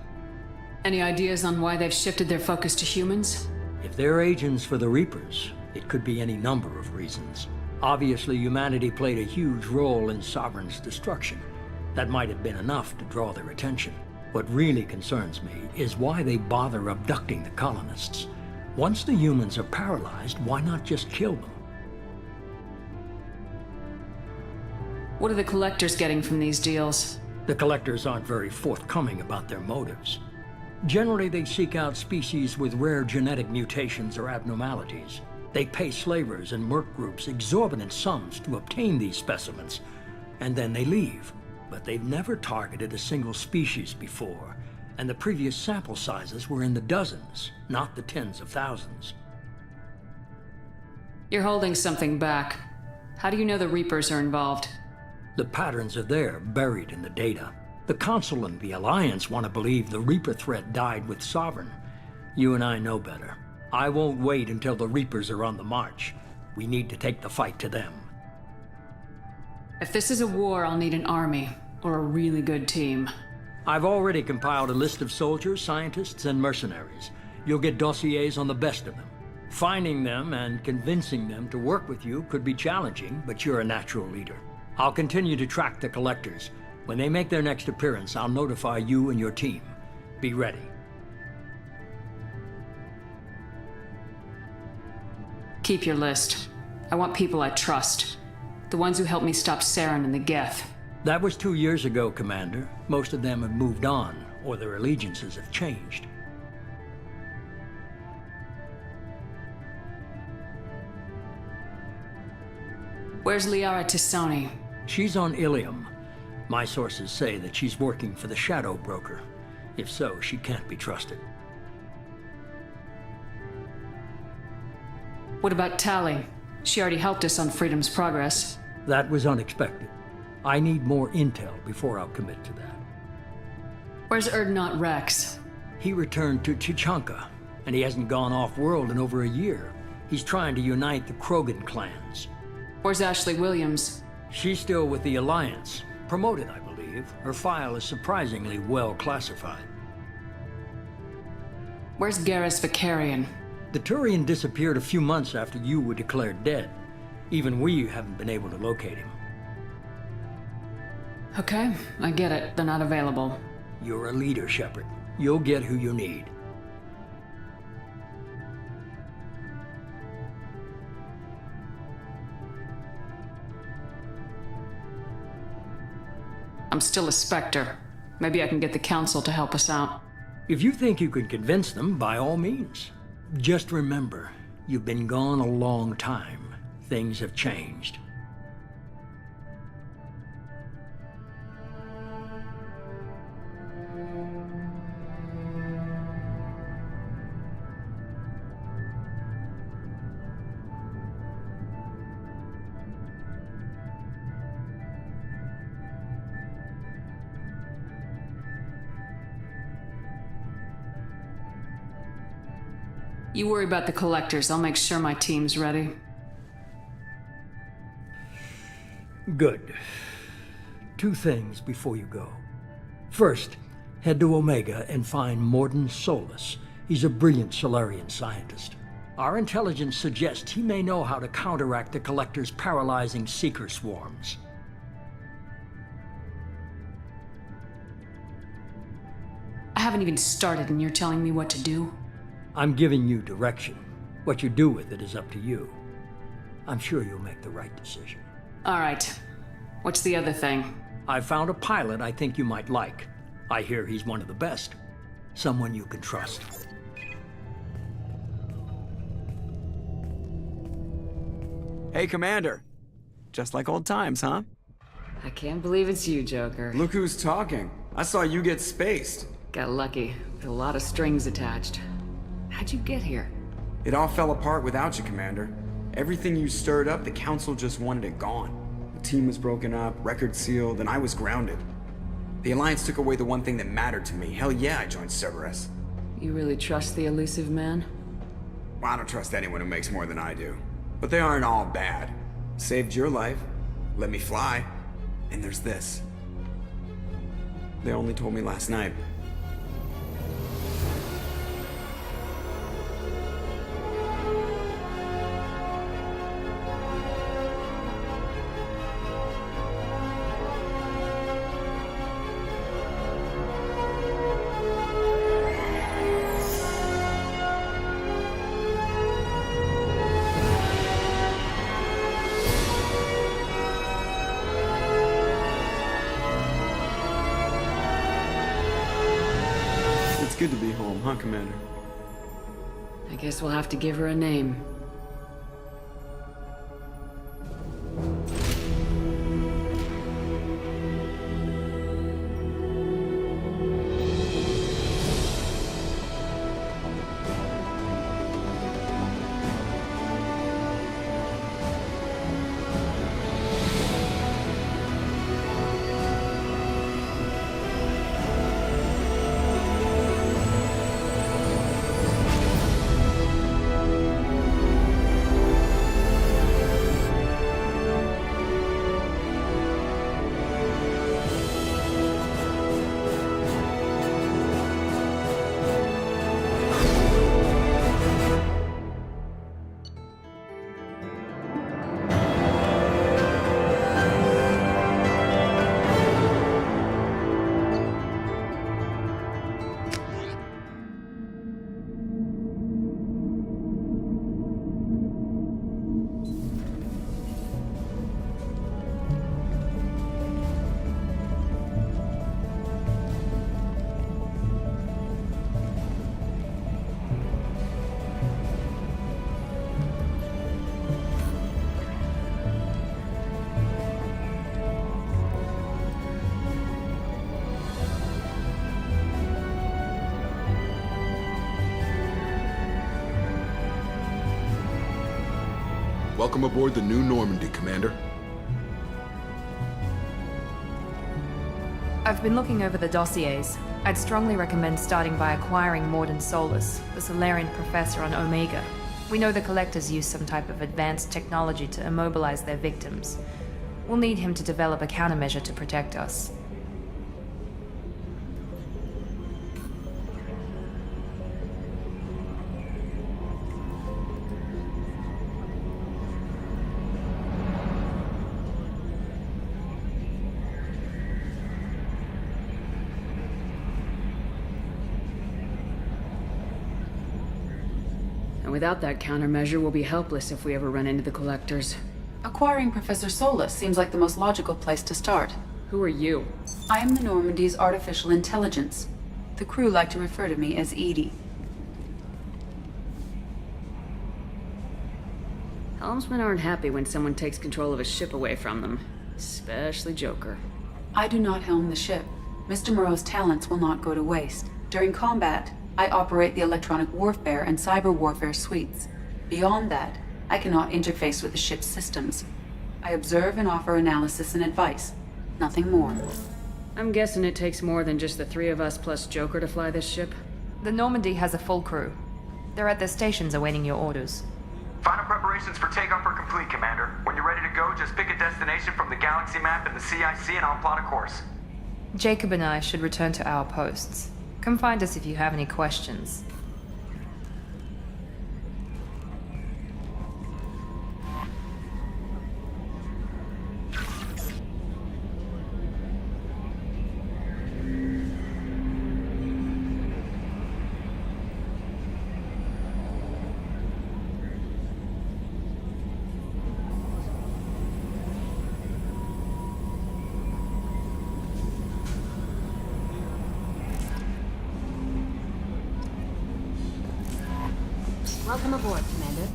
Any ideas on why they've shifted their focus to humans? If they're agents for the Reapers, it could be any number of reasons. Obviously, humanity played a huge role in Sovereign's destruction. That might have been enough to draw their attention. What really concerns me is why they bother abducting the colonists. Once the humans are paralyzed, why not just kill them? What are the collectors getting from these deals? The collectors aren't very forthcoming about their motives. Generally, they seek out species with rare genetic mutations or abnormalities. They pay slavers and merc groups exorbitant sums to obtain these specimens, and then they leave. But they've never targeted a single species before, and the previous sample sizes were in the dozens, not the tens of thousands. You're holding something back. How do you know the Reapers are involved? The patterns are there, buried in the data. The Council and the Alliance want to believe the Reaper threat died with Sovereign. You and I know better. I won't wait until the Reapers are on the march. We need to take the fight to them. If this is a war, I'll need an army, or a really good team. I've already compiled a list of soldiers, scientists, and mercenaries. You'll get dossiers on the best of them. Finding them and convincing them to work with you could be challenging, but you're a natural leader. I'll continue to track the collectors. When they make their next appearance, I'll notify you and your team. Be ready. Keep your list. I want people I trust. The ones who helped me stop Saren and the Geth. That was 2 years ago, Commander. Most of them have moved on, or their allegiances have changed. Where's Liara Tisoni? She's on Ilium. My sources say that she's working for the Shadow Broker. If so, she can't be trusted. What about Tali? She already helped us on Freedom's Progress. That was unexpected. I need more intel before I'll commit to that. Where's Erdnot Rex? He returned to Chichanka, and he hasn't gone off-world in over a year. He's trying to unite the Krogan clans. Where's Ashley Williams? She's still with the Alliance. Promoted, I believe. Her file is surprisingly well classified. Where's Garrus Vicarian? The Turian disappeared a few months after you were declared dead. Even we haven't been able to locate him. Okay, I get it. They're not available. You're a leader, Shepard. You'll get who you need. I'm still a Spectre. Maybe I can get the Council to help us out. If you think you can convince them, by all means. Just remember, you've been gone a long time. Things have changed. You worry about the collectors. I'll make sure my team's ready. Good. 2 things before you go. First, head to Omega and find Morden Solus. He's a brilliant Solarian scientist. Our intelligence suggests he may know how to counteract the Collector's paralyzing Seeker swarms. I haven't even started and you're telling me what to do? I'm giving you direction. What you do with it is up to you. I'm sure you'll make the right decision. All right. What's the other thing? I found a pilot I think you might like. I hear he's one of the best. Someone you can trust. Hey, Commander. Just like old times, huh? I can't believe it's you, Joker. Look who's talking. I saw you get spaced. Got lucky, with a lot of strings attached. How'd you get here? It all fell apart without you, Commander. Everything you stirred up, the Council just wanted it gone. The team was broken up, record sealed, and I was grounded. The Alliance took away the one thing that mattered to me. Hell yeah, I joined Cerberus. You really trust the elusive man? I don't trust anyone who makes more than I do. But they aren't all bad. Saved your life, let me fly, and there's this. They only told me last night. It's good to be home, huh, Commander? I guess we'll have to give her a name. Welcome aboard the new Normandy, Commander. I've been looking over the dossiers. I'd strongly recommend starting by acquiring Morden Solus, the Solarian professor on Omega. We know the Collectors use some type of advanced technology to immobilize their victims. We'll need him to develop a countermeasure to protect us. Without that countermeasure, we'll be helpless if we ever run into the Collectors. Acquiring Professor Solus seems like the most logical place to start. Who are you? I am the Normandy's artificial intelligence. The crew like to refer to me as Edie. Helmsmen aren't happy when someone takes control of a ship away from them. Especially Joker. I do not helm the ship. Mr. Moreau's talents will not go to waste. During combat, I operate the electronic warfare and cyber warfare suites. Beyond that, I cannot interface with the ship's systems. I observe and offer analysis and advice. Nothing more. I'm guessing it takes more than just the three of us plus Joker to fly this ship? The Normandy has a full crew. They're at their stations awaiting your orders. Final preparations for takeoff are complete, Commander. When you're ready to go, just pick a destination from the galaxy map in the CIC and I'll plot a course. Jacob and I should return to our posts. Come find us if you have any questions. Welcome aboard, Commander.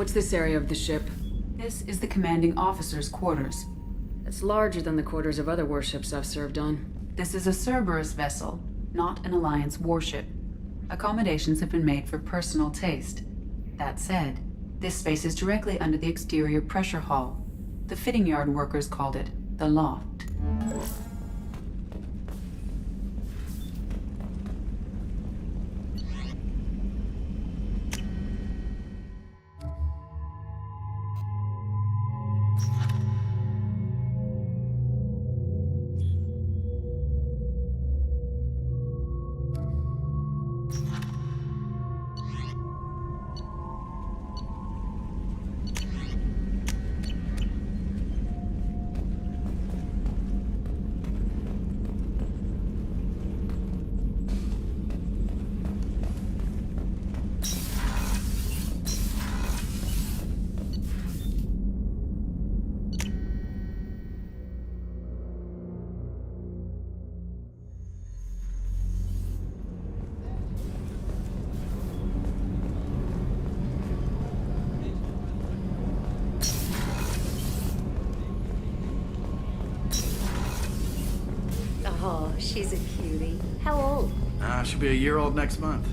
What's this area of the ship? This is the commanding officer's quarters. It's larger than the quarters of other warships I've served on. This is a Cerberus vessel, not an Alliance warship. Accommodations have been made for personal taste. That said, this space is directly under the exterior pressure hull. The fitting yard workers called it the loft. Oh, she's a cutie. How old? She'll be a year old next month.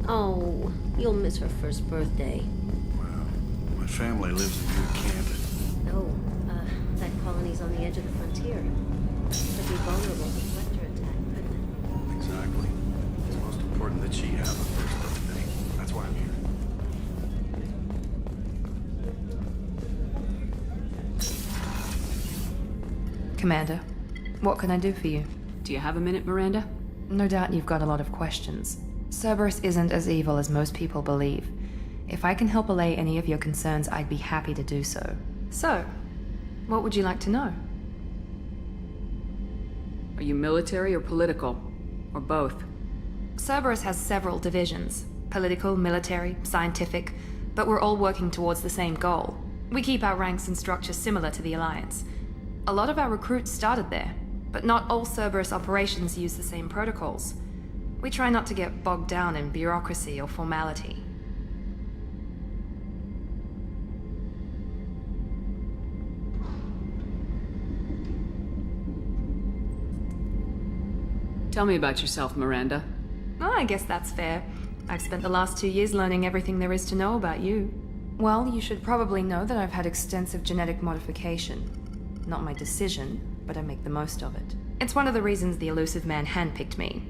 Oh, you'll miss her first birthday. Well, my family lives in New Canton. Oh, that colony's on the edge of the frontier. Could be vulnerable to Spectre attack, couldn't it? Exactly. It's most important that she have a first birthday. That's why I'm here. Commander, what can I do for you? Do you have a minute, Miranda? No doubt you've got a lot of questions. Cerberus isn't as evil as most people believe. If I can help allay any of your concerns, I'd be happy to do so. So, what would you like to know? Are you military or political? Or both? Cerberus has several divisions. Political, military, scientific, but we're all working towards the same goal. We keep our ranks and structure similar to the Alliance. A lot of our recruits started there, but not all Cerberus operations use the same protocols. We try not to get bogged down in bureaucracy or formality. Tell me about yourself, Miranda. Oh, I guess that's fair. I've spent the last 2 years learning everything there is to know about you. Well, you should probably know that I've had extensive genetic modification. Not my decision, but I make the most of it. It's one of the reasons the elusive man handpicked me.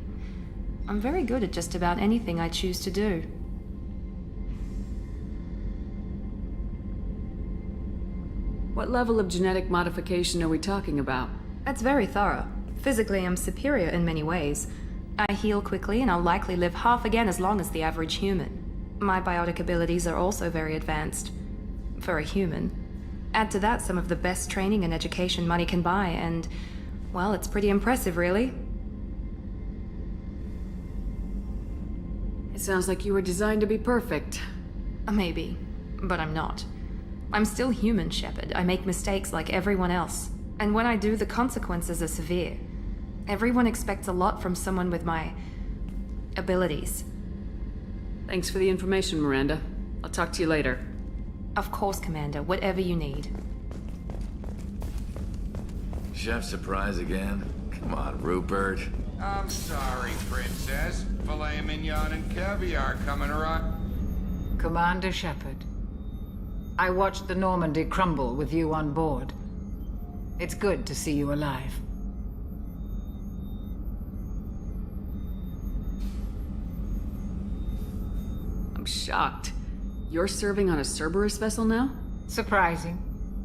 I'm very good at just about anything I choose to do. What level of genetic modification are we talking about? It's very thorough. Physically, I'm superior in many ways. I heal quickly, and I'll likely live half again as long as the average human. My biotic abilities are also very advanced. For a human. Add to that some of the best training and education money can buy, and, well, it's pretty impressive, really. It sounds like you were designed to be perfect. Maybe, but I'm not. I'm still human, Shepard. I make mistakes like everyone else. And when I do, the consequences are severe. Everyone expects a lot from someone with my abilities. Thanks for the information, Miranda. I'll talk to you later. Of course, Commander. Whatever you need. Chef surprise again? Come on, Rupert. I'm sorry, Princess. Filet mignon and caviar coming around. Commander Shepard, I watched the Normandy crumble with you on board. It's good to see you alive. I'm shocked. You're serving on a Cerberus vessel now? Surprising,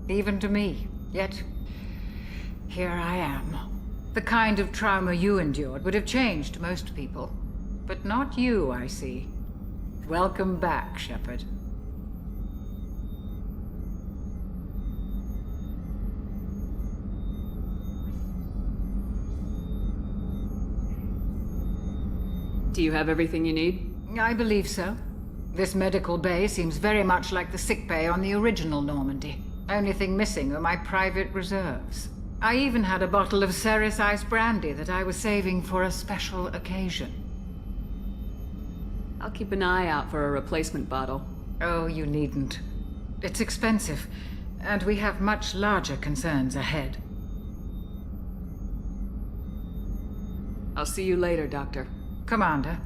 even to me. Yet, here I am. The kind of trauma you endured would have changed most people. But not you, I see. Welcome back, Shepard. Do you have everything you need? I believe so. This medical bay seems very much like the sick bay on the original Normandy. Only thing missing are my private reserves. I even had a bottle of Ceres Ice brandy that I was saving for a special occasion. I'll keep an eye out for a replacement bottle. Oh, you needn't. It's expensive, and we have much larger concerns ahead. I'll see you later, Doctor. Commander.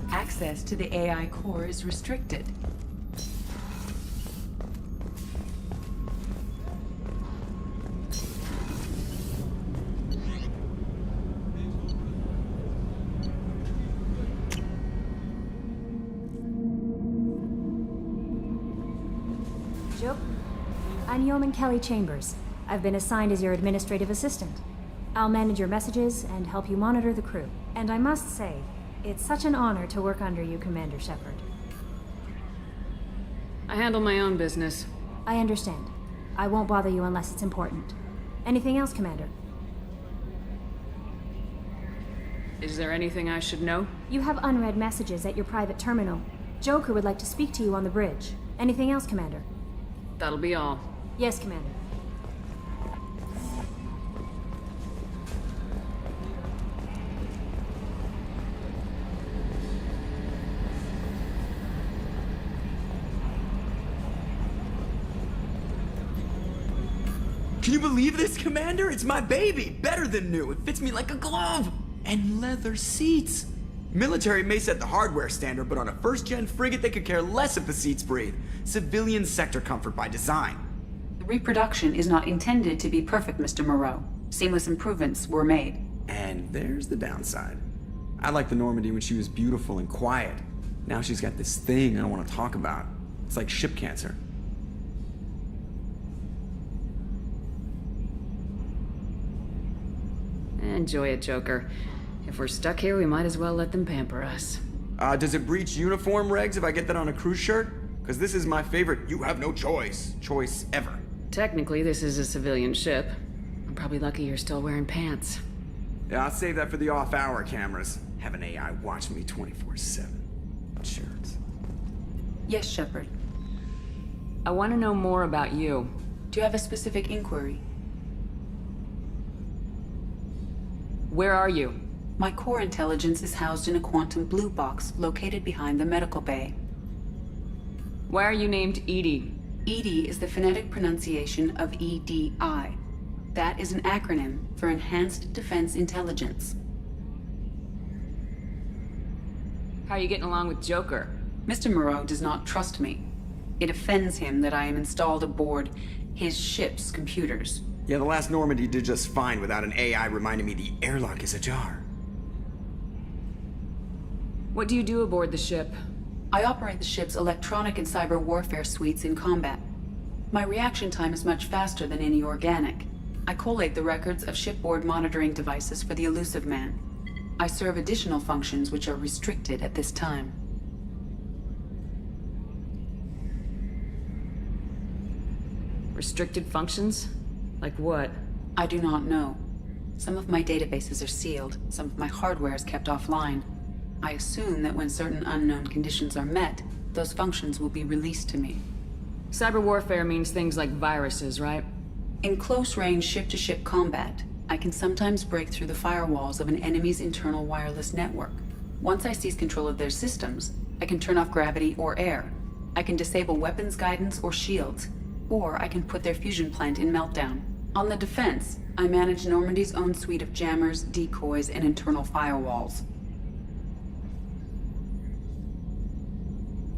Access to the AI core is restricted. Joe? I'm Yeoman Kelly Chambers. I've been assigned as your administrative assistant. I'll manage your messages and help you monitor the crew. And I must say, it's such an honor to work under you, Commander Shepard. I handle my own business. I understand. I won't bother you unless it's important. Anything else, Commander? Is there anything I should know? You have unread messages at your private terminal. Joker would like to speak to you on the bridge. Anything else, Commander? That'll be all. Yes, Commander. Can you believe this, Commander? It's my baby! Better than new. It fits me like a glove! And leather seats! Military may set the hardware standard, but on a first-gen frigate, they could care less if the seats breathe. Civilian sector comfort by design. The reproduction is not intended to be perfect, Mr. Moreau. Seamless improvements were made. And there's the downside. I liked the Normandy when she was beautiful and quiet. Now she's got this thing I don't want to talk about. It's like ship cancer. Enjoy it, Joker. If we're stuck here, we might as well let them pamper us. Does it breach uniform regs if I get that on a cruise shirt? Because this is my favorite you have no choice ever. Technically, this is a civilian ship. I'm probably lucky you're still wearing pants. Yeah, I'll save that for the off-hour cameras. Have an AI watch me 24/7. Shirts. Yes, Shepard. I want to know more about you. Do you have a specific inquiry? Where are you? My core intelligence is housed in a quantum blue box located behind the medical bay. Why are you named Edie? EDI is the phonetic pronunciation of EDI. That is an acronym for Enhanced Defense Intelligence. How are you getting along with Joker? Mr. Moreau does not trust me. It offends him that I am installed aboard his ship's computers. Yeah, the last Normandy did just fine without an AI reminding me the airlock is ajar. What do you do aboard the ship? I operate the ship's electronic and cyber warfare suites in combat. My reaction time is much faster than any organic. I collate the records of shipboard monitoring devices for the Elusive Man. I serve additional functions which are restricted at this time. Restricted functions? Like what? I do not know. Some of my databases are sealed, some of my hardware is kept offline. I assume that when certain unknown conditions are met, those functions will be released to me. Cyber warfare means things like viruses, right? In close-range ship-to-ship combat, I can sometimes break through the firewalls of an enemy's internal wireless network. Once I seize control of their systems, I can turn off gravity or air. I can disable weapons guidance or shields, or I can put their fusion plant in meltdown. On the defense, I manage Normandy's own suite of jammers, decoys, and internal firewalls.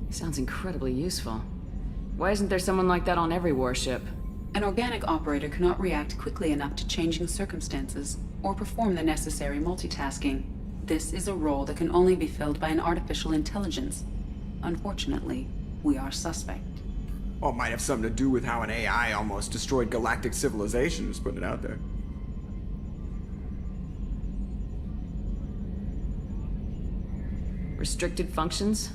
Sounds incredibly useful. Why isn't there someone like that on every warship? An organic operator cannot react quickly enough to changing circumstances, or perform the necessary multitasking. This is a role that can only be filled by an artificial intelligence. Unfortunately, we are suspect. Well, it might have something to do with how an AI almost destroyed galactic civilization, just putting it out there. Restricted functions?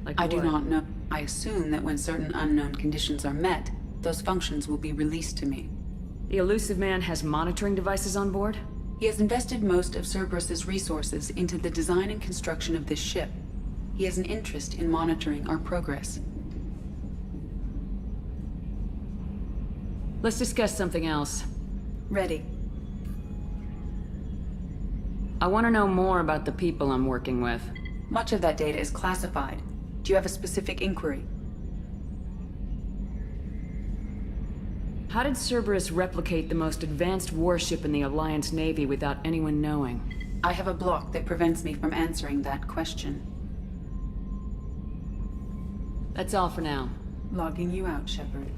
Like I do what? not know. I assume that when certain unknown conditions are met, those functions will be released to me. The Elusive Man has monitoring devices on board? He has invested most of Cerberus's resources into the design and construction of this ship. He has an interest in monitoring our progress. Let's discuss something else. Ready. I want to know more about the people I'm working with. Much of that data is classified. Do you have a specific inquiry? How did Cerberus replicate the most advanced warship in the Alliance Navy without anyone knowing? I have a block that prevents me from answering that question. That's all for now. Logging you out, Shepard.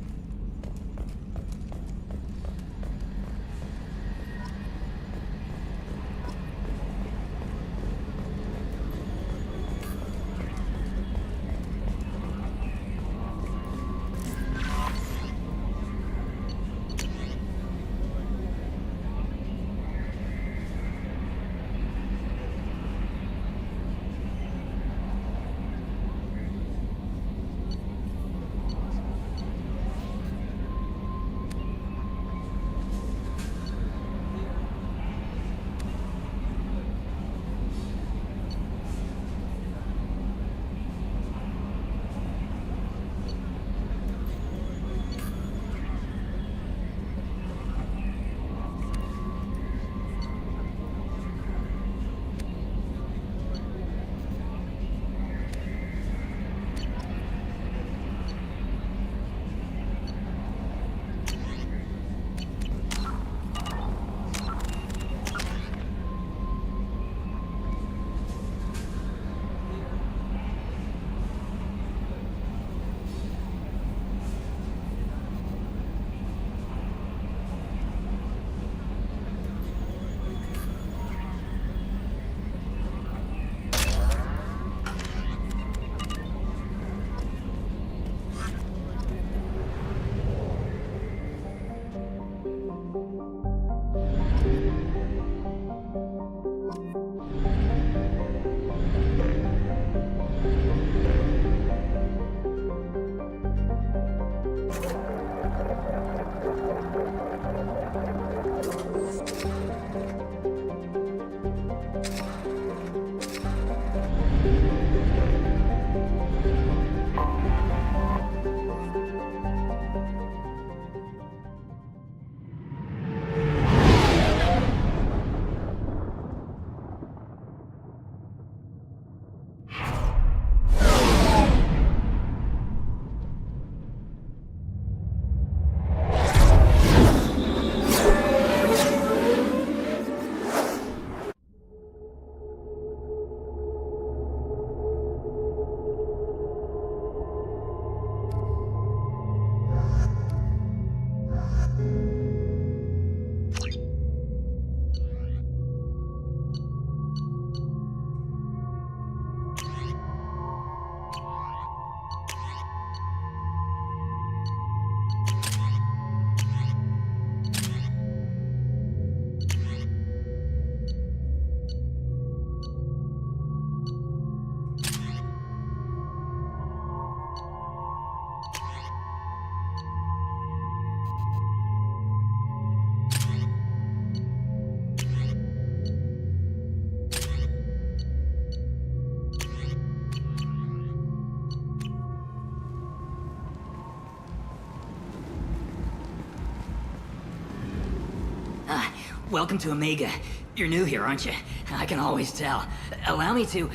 Welcome to Omega. You're new here, aren't you? I can always tell. Allow me to...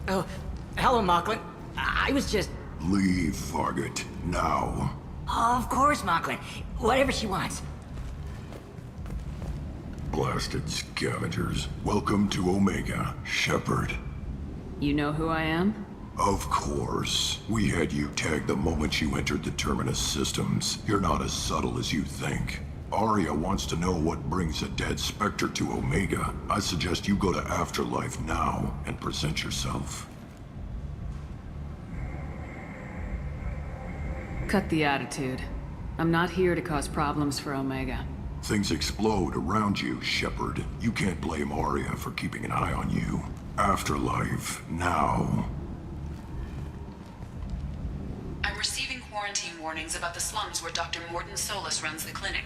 Oh, hello, Mocklin. I was just... Leave, Fargate. Now. Of course, Mocklin. Whatever she wants. Blasted scavengers. Welcome to Omega, Shepard. You know who I am? Of course. We had you tagged the moment you entered the Terminus systems. You're not as subtle as you think. Arya wants to know what brings a dead Spectre to Omega. I suggest you go to Afterlife now and present yourself. Cut the attitude. I'm not here to cause problems for Omega. Things explode around you, Shepard. You can't blame Arya for keeping an eye on you. Afterlife, now. I'm receiving quarantine warnings about the slums where Dr. Morton Solus runs the clinic.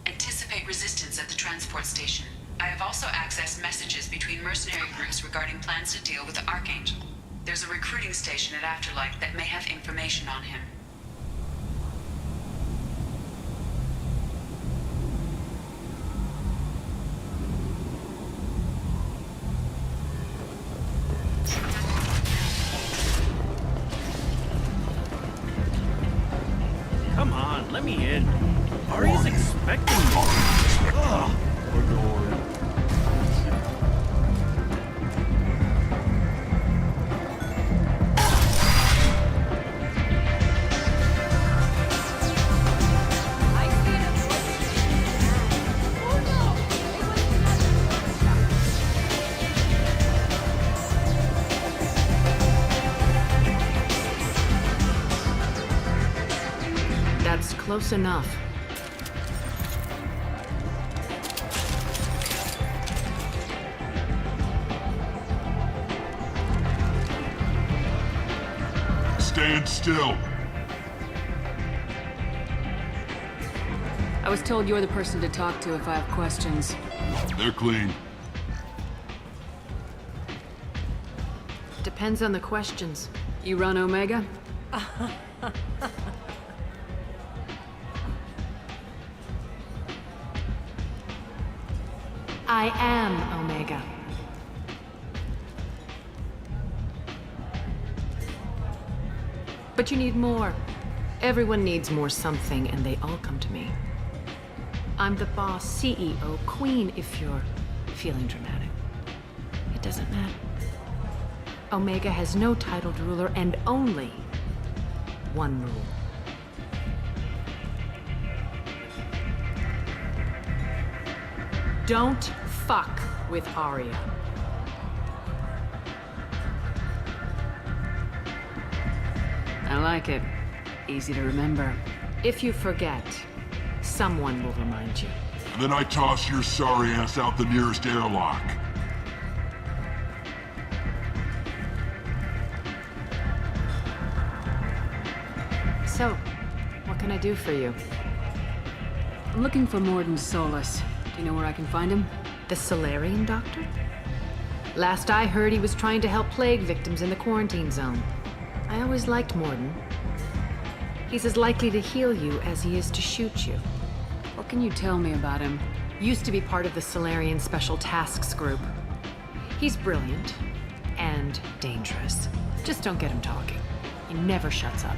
Anticipate resistance at the transport station. I have also accessed messages between mercenary groups regarding plans to deal with the Archangel. There's a recruiting station at Afterlife that may have information on him. let me in. Ari's expecting me. Ugh. That's close enough. Stand still. I was told you're the person to talk to if I have questions. They're clean. Depends on the questions. You run Omega? I am Omega. But you need more. Everyone needs more something, and they all come to me. I'm the boss, CEO, queen, if you're feeling dramatic. It doesn't matter. Omega has no titled ruler and only one rule. Don't fuck with Aria. I like it. Easy to remember. If you forget, someone will remind you. And then I toss your sorry ass out the nearest airlock. So, what can I do for you? I'm looking for Morden Solus. Do you know where I can find him? The Solarian doctor? Last I heard, he was trying to help plague victims in the quarantine zone. I always liked Morden. He's as likely to heal you as he is to shoot you. What can you tell me about him? Used to be part of the Solarian Special Tasks Group. He's brilliant and dangerous. Just don't get him talking. He never shuts up.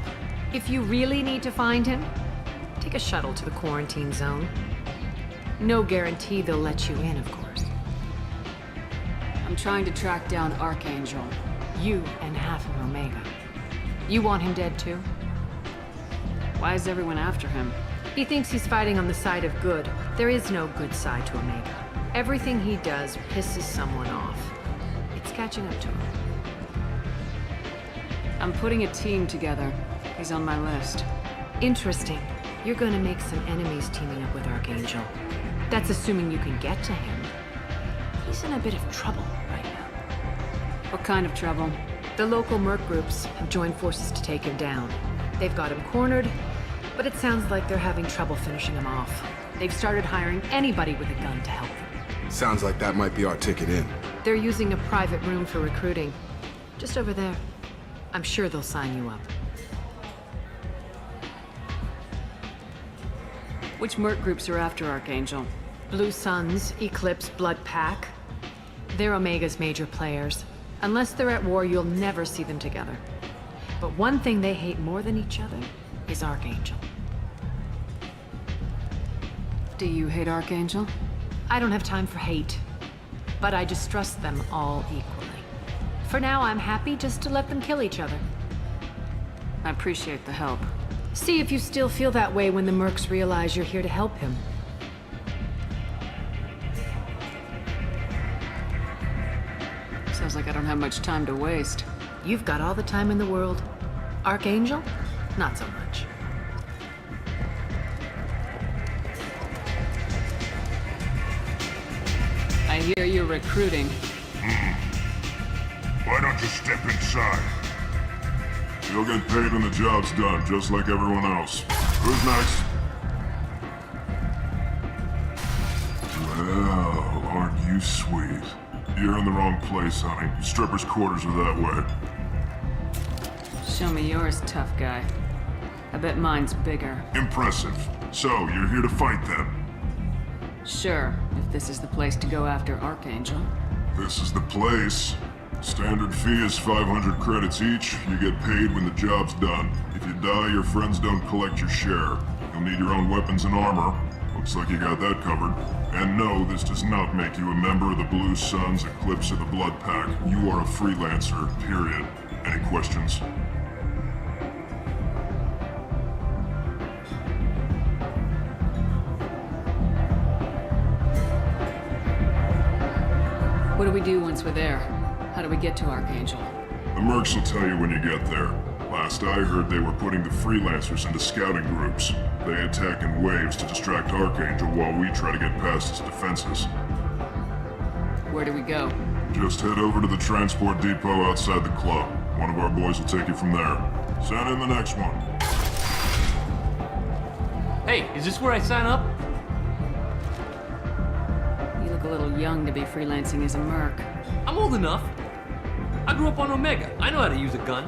If you really need to find him, take a shuttle to the quarantine zone. No guarantee they'll let you in, of course. I'm trying to track down Archangel. You and half of Omega. You want him dead too? Why is everyone after him? He thinks he's fighting on the side of good. There is no good side to Omega. Everything he does pisses someone off. It's catching up to him. I'm putting a team together. He's on my list. Interesting. You're gonna make some enemies teaming up with Archangel. That's assuming you can get to him. He's in a bit of trouble right now. What kind of trouble? The local merc groups have joined forces to take him down. They've got him cornered, but it sounds like they're having trouble finishing him off. They've started hiring anybody with a gun to help them. Sounds like that might be our ticket in. They're using a private room for recruiting. Just over there. I'm sure they'll sign you up. Which merc groups are after Archangel? Blue Suns, Eclipse, Blood Pack. They're Omega's major players. Unless they're at war, you'll never see them together. But one thing they hate more than each other is Archangel. Do you hate Archangel? I don't have time for hate, but I distrust them all equally. For now, I'm happy just to let them kill each other. I appreciate the help. See if you still feel that way when the mercs realize you're here to help him. Sounds like I don't have much time to waste. You've got all the time in the world. Archangel? Not so much. I hear you're recruiting. Why don't you step inside? You'll get paid when the job's done, just like everyone else. Who's next? Well, aren't you sweet? You're in the wrong place, honey. Strippers' quarters are that way. Show me yours, tough guy. I bet mine's bigger. Impressive. So, you're here to fight them? Sure, if this is the place to go after Archangel. This is the place. Standard fee is 500 credits each. You get paid when the job's done. If you die, your friends don't collect your share. No need your own weapons and armor. Looks like you got that covered. And no, this does not make you a member of the Blue Suns, Eclipse, or the Blood Pack. You are a freelancer, period. Any questions? What do we do once we're there? How do we get to Archangel? The mercs will tell you when you get there. Last I heard, they were putting the freelancers into scouting groups. They attack in waves to distract Archangel while we try to get past his defenses. Where do we go? Just head over to the transport depot outside the club. One of our boys will take you from there. Send in the next one. Hey, is this where I sign up? You look a little young to be freelancing as a merc. I'm old enough. I grew up on Omega. I know how to use a gun.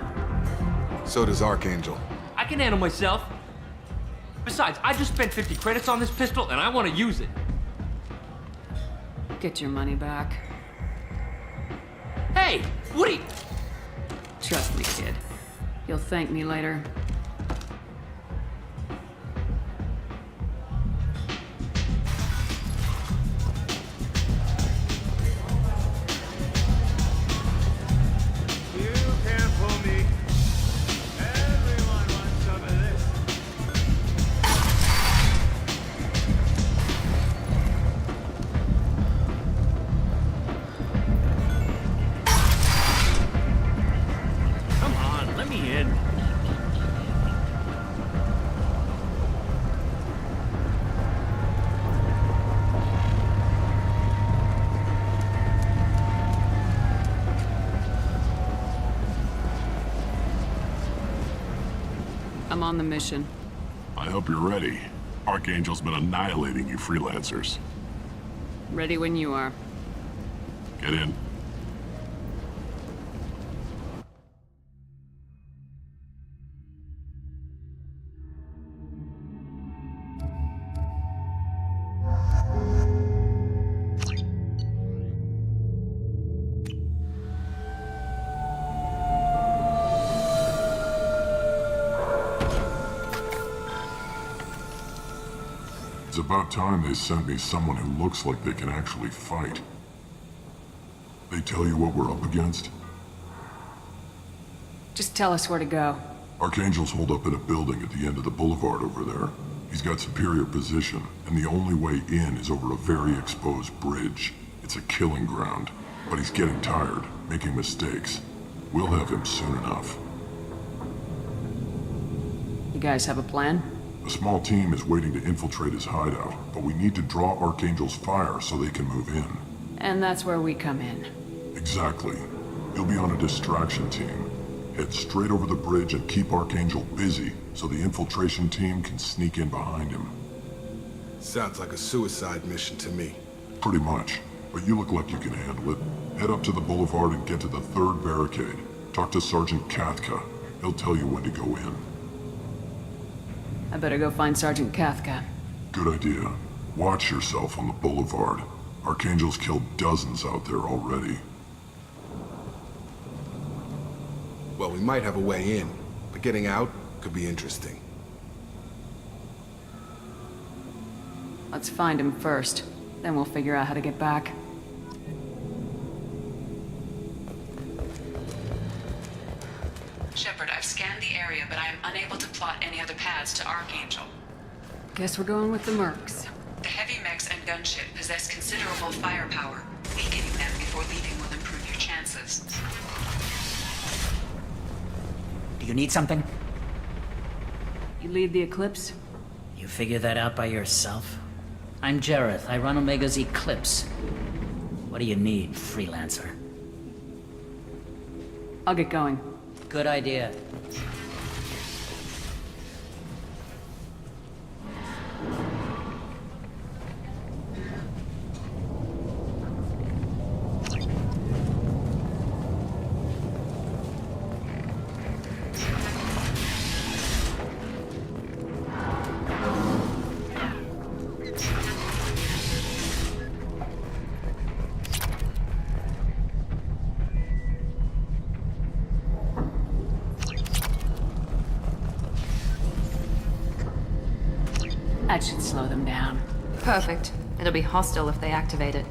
So does Archangel. I can handle myself. Besides, I just spent 50 credits on this pistol, and I want to use it. Get your money back. Hey, what are you... Trust me, kid. You'll thank me later. You can't fool me. Everyone wants some of this. Come on, let me in. I'm on the mission. I hope you're ready. Archangel's been annihilating you freelancers. Ready when you are. Get in. It's about time they sent me someone who looks like they can actually fight. They tell you what we're up against? Just tell us where to go. Archangel's holed up in a building at the end of the boulevard over there. He's got superior position, and the only way in is over a very exposed bridge. It's a killing ground, but he's getting tired, making mistakes. We'll have him soon enough. You guys have a plan? A small team is waiting to infiltrate his hideout, but we need to draw Archangel's fire so they can move in. And that's where we come in. Exactly. He'll be on a distraction team. Head straight over the bridge and keep Archangel busy so the infiltration team can sneak in behind him. Sounds like a suicide mission to me. Pretty much. But you look like you can handle it. Head up to the boulevard and get to the third barricade. Talk to Sergeant Kathka. He'll tell you when to go in. I better go find Sergeant Kathka. Good idea. Watch yourself on the boulevard. Archangel's killed dozens out there already. Well, we might have a way in, but getting out could be interesting. Let's find him first. Then we'll figure out how to get back. Shepard, I've scanned the area, but I am unable to plot any other paths to Archangel. Guess we're going with the mercs. The heavy mechs and gunship possess considerable firepower. Weakening them before leaving will improve your chances. Do you need something? You lead the Eclipse? You figure that out by yourself? I'm Jareth. I run Omega's Eclipse. What do you need, freelancer? I'll get going. Good idea. That should slow them down. Perfect. It'll be hostile if they activate it.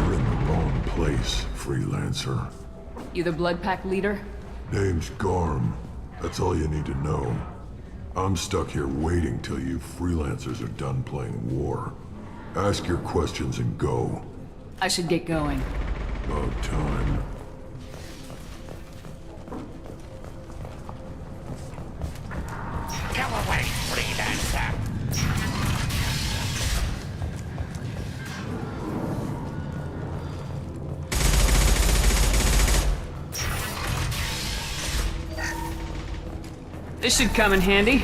You're in the wrong place, freelancer. You the Blood Pack leader? Name's Garm. That's all you need to know. I'm stuck here waiting till you freelancers are done playing war. Ask your questions and go. I should get going. About time. Go away, freelancer! This should come in handy.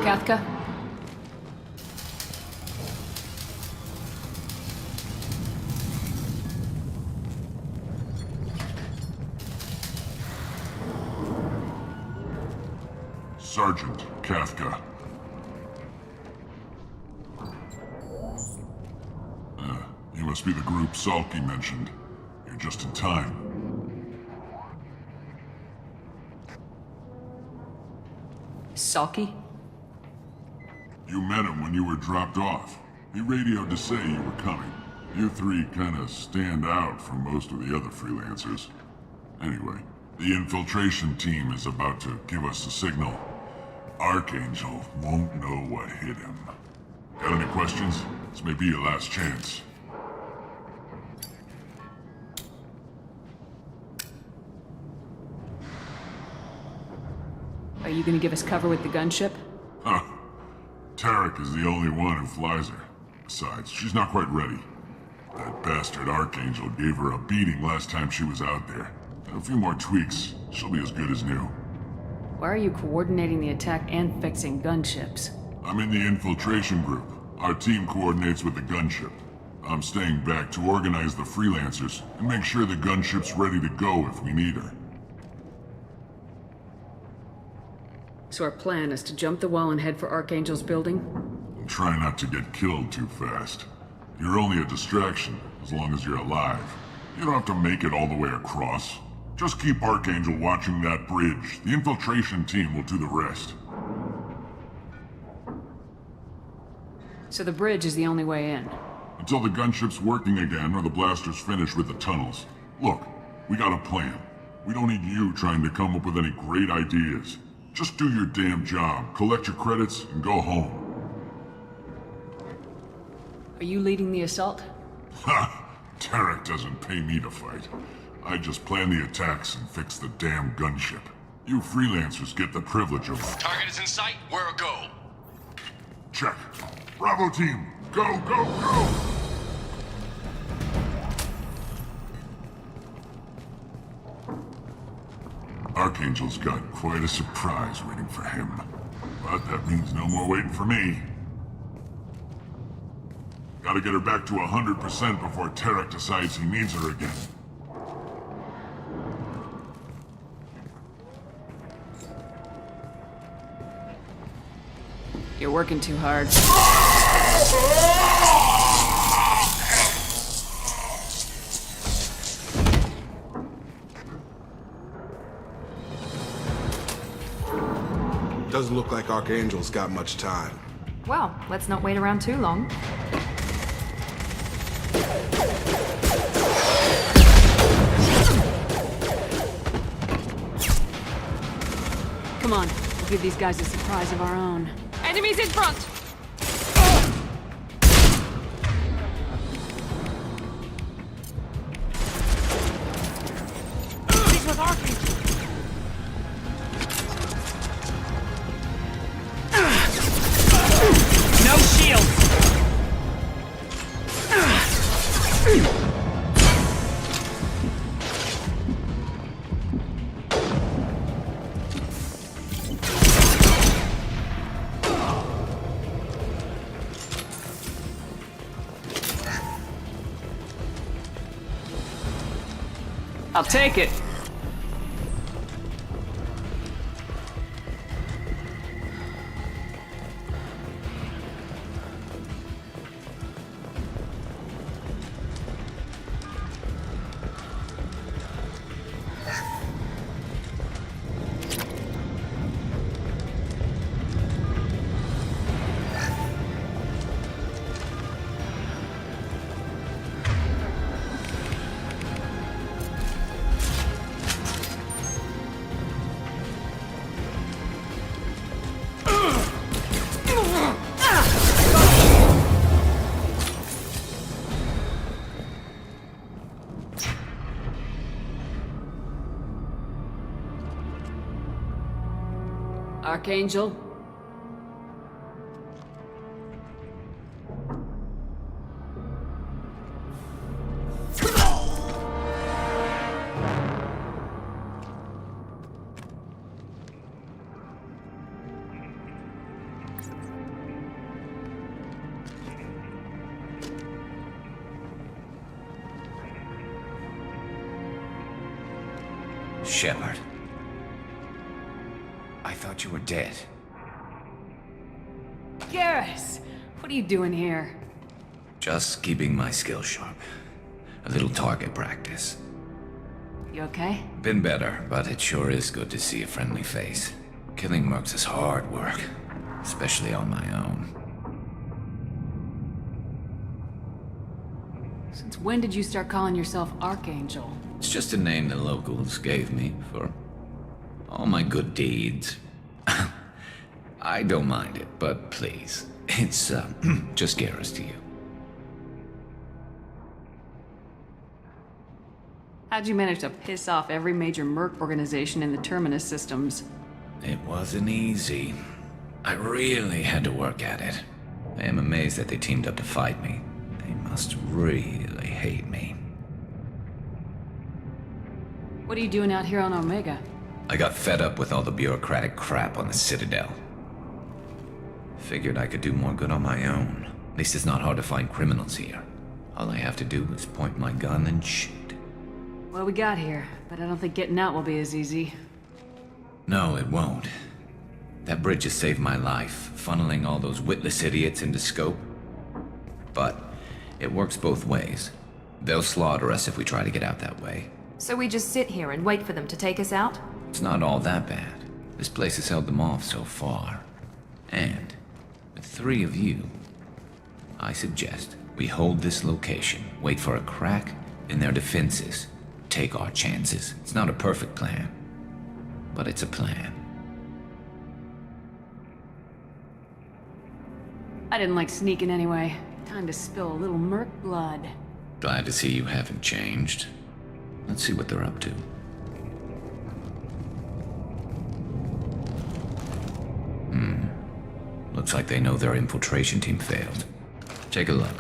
Kafka? Sergeant Kafka. You must be the group Salky mentioned. You're just in time. Salky? You met him when you were dropped off. He radioed to say you were coming. You three kinda stand out from most of the other freelancers. Anyway, the infiltration team is about to give us a signal. Archangel won't know what hit him. Got any questions? This may be your last chance. Are you gonna give us cover with the gunship? Huh. Tarek is the only one who flies her. Besides, she's not quite ready. That bastard Archangel gave her a beating last time she was out there. And a few more tweaks, she'll be as good as new. Why are you coordinating the attack and fixing gunships? I'm in the infiltration group. Our team coordinates with the gunship. I'm staying back to organize the freelancers and make sure the gunship's ready to go if we need her. So our plan is to jump the wall and head for Archangel's building? And try not to get killed too fast. You're only a distraction, as long as you're alive. You don't have to make it all the way across. Just keep Archangel watching that bridge. The infiltration team will do the rest. So the bridge is the only way in? Until the gunship's working again or the blasters finish with the tunnels. Look, we got a plan. We don't need you trying to come up with any great ideas. Just do your damn job, collect your credits, and go home. Are you leading the assault? Ha! Tarek doesn't pay me to fight. I just plan the attacks and fix the damn gunship. You freelancers get the privilege of... Target is in sight. Where a go? Check. Bravo team, go, go, go! Archangel's got quite a surprise waiting for him. But that means no more waiting for me. Gotta get her back to 100% before Tarek decides he needs her again. You're working too hard. Doesn't look like Archangel's got much time. Well, let's not wait around too long. Come on, we'll give these guys a surprise of our own. Enemies in front! He's with Archangel! No shield! I'll take it. Archangel? Shepard. I thought you were dead. Garrus! What are you doing here? Just keeping my skills sharp. A little target practice. You okay? Been better, but it sure is good to see a friendly face. Killing mercs is hard work, especially on my own. Since when did you start calling yourself Archangel? It's just a name the locals gave me for all my good deeds. I don't mind it, but please, it's just Garrus to you. How'd you manage to piss off every major merc organization in the Terminus systems? It wasn't easy. I really had to work at it. I am amazed that they teamed up to fight me. They must really hate me. What are you doing out here on Omega? I got fed up with all the bureaucratic crap on the Citadel. Figured I could do more good on my own. At least it's not hard to find criminals here. All I have to do is point my gun and shoot. Well, we got here, but I don't think getting out will be as easy. No, it won't. That bridge has saved my life, funneling all those witless idiots into scope. But it works both ways. They'll slaughter us if we try to get out that way. So we just sit here and wait for them to take us out? It's not all that bad. This place has held them off so far. And with 3 of you, I suggest we hold this location, wait for a crack in their defenses, take our chances. It's not a perfect plan, but it's a plan. I didn't like sneaking anyway. Time to spill a little merc blood. Glad to see you haven't changed. Let's see what they're up to. Looks like they know their infiltration team failed. Take a look.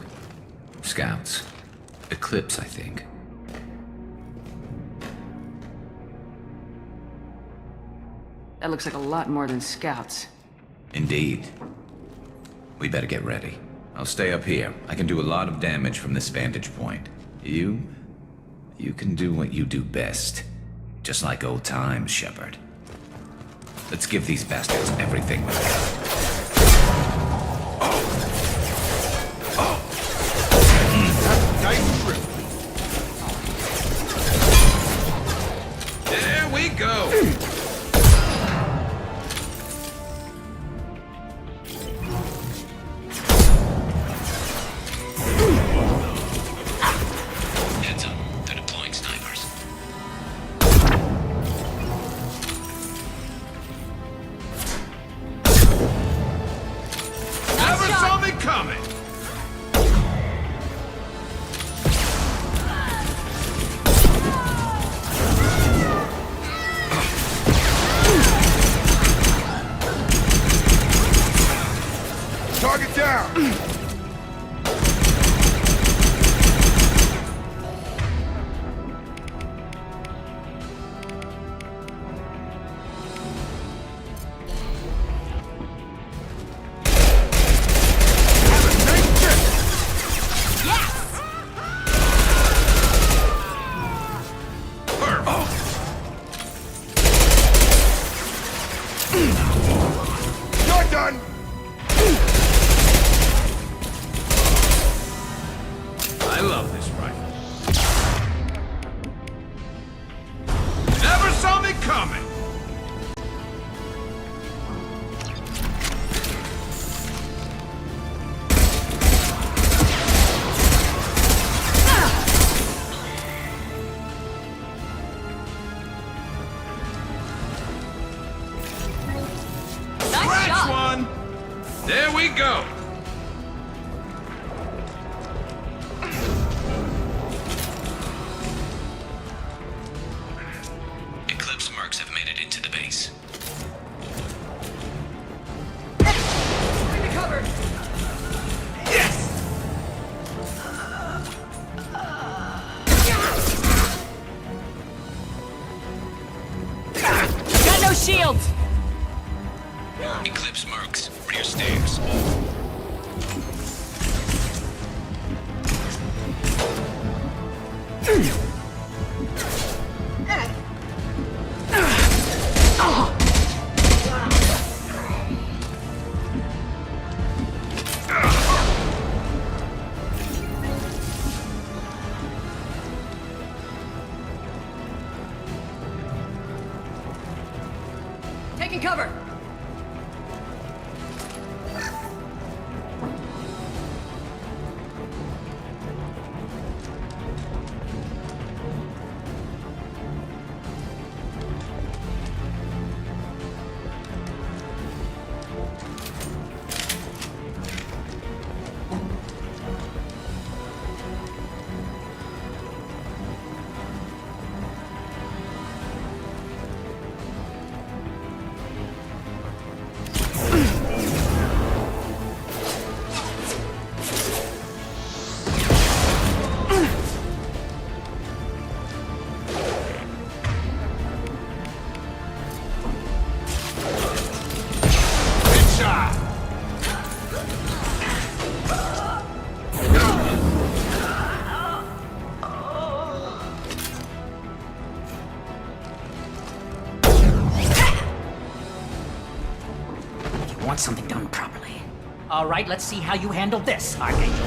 Scouts. Eclipse, I think. That looks like a lot more than scouts. Indeed. We better get ready. I'll stay up here. I can do a lot of damage from this vantage point. You can do what you do best. Just like old times, Shepard. Let's give these bastards everything we've got. There we go! Heads up, they're deploying snipers. Never saw me coming! There we go! Eclipse mercs have made it into the base. Bring the cover! Yes! Got no shields! Eclipse mercs, rear stairs. Taking cover! Want something done properly. All right, let's see how you handle this, Archangel.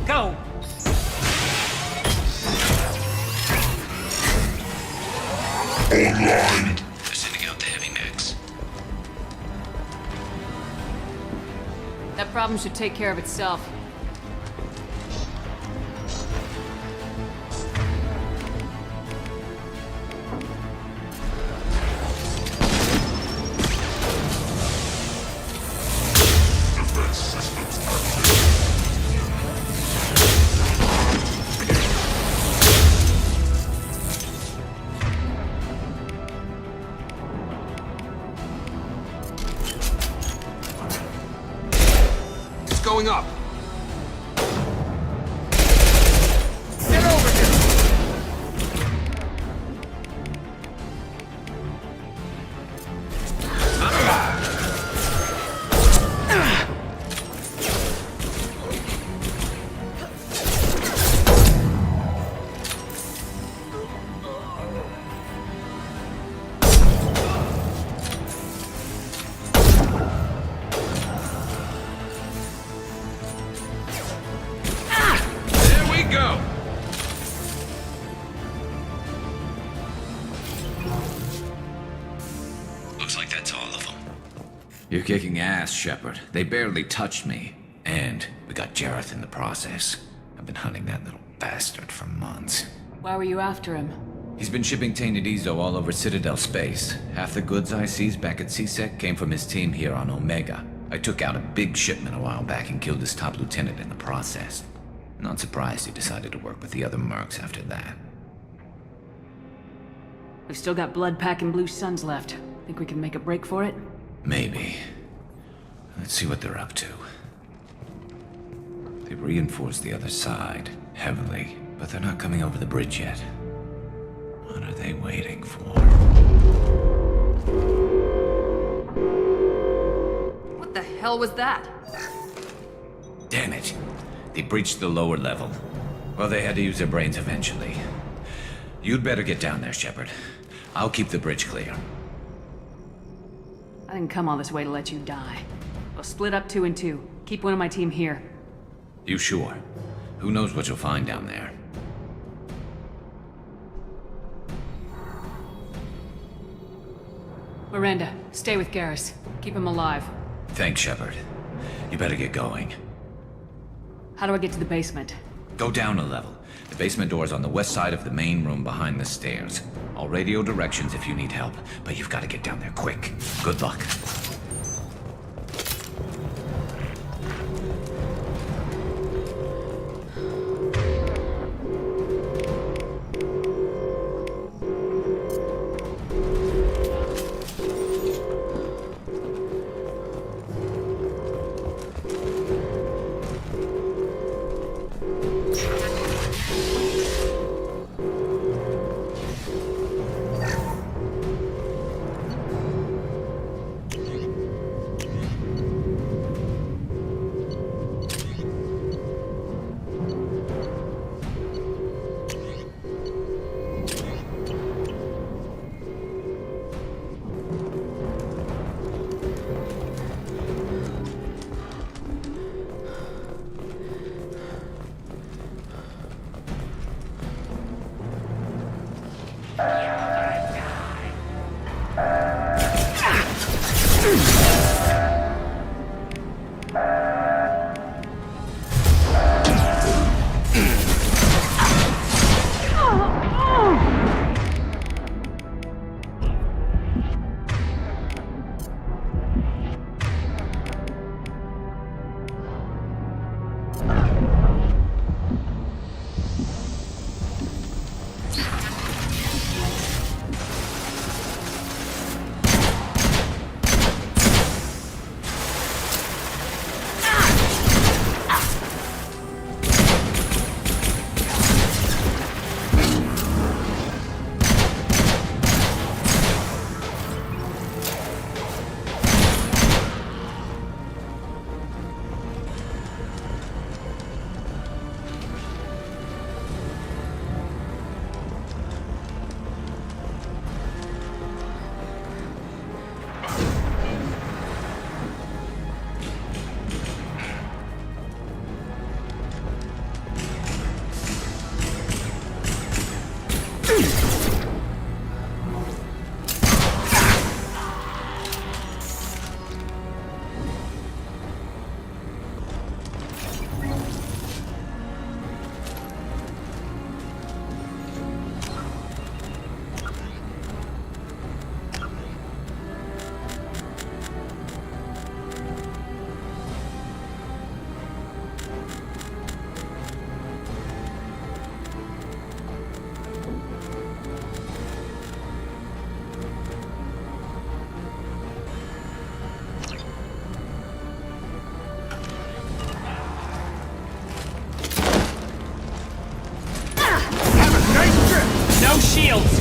Go! Online! They're sending out the heavy mechs. That problem should take care of itself. Going up. Get over here! Go! Looks like that's all of them. You're kicking ass, Shepard. They barely touched me. And we got Jareth in the process. I've been hunting that little bastard for months. Why were you after him? He's been shipping tainted Ezo all over Citadel space. Half the goods I seized back at CSEC came from his team here on Omega. I took out a big shipment a while back and killed his top lieutenant in the process. Not surprised he decided to work with the other mercs after that. We've still got Bloodpack and Blue Suns left. Think we can make a break for it? Maybe. Let's see what they're up to. They've reinforced the other side, heavily, but they're not coming over the bridge yet. What are they waiting for? What the hell was that? Damn it. They breached the lower level. Well, they had to use their brains eventually. You'd better get down there, Shepard. I'll keep the bridge clear. I didn't come all this way to let you die. We'll split up 2 and 2. Keep one of my team here. You sure? Who knows what you'll find down there? Miranda, stay with Garrus. Keep him alive. Thanks, Shepard. You better get going. How do I get to the basement? Go down a level. The basement door's on the west side of the main room behind the stairs. I'll radio directions if you need help, but you've got to get down there quick. Good luck. No shields!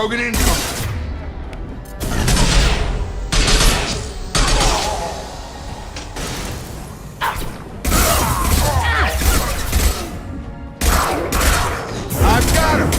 Krogan incoming! I've got him!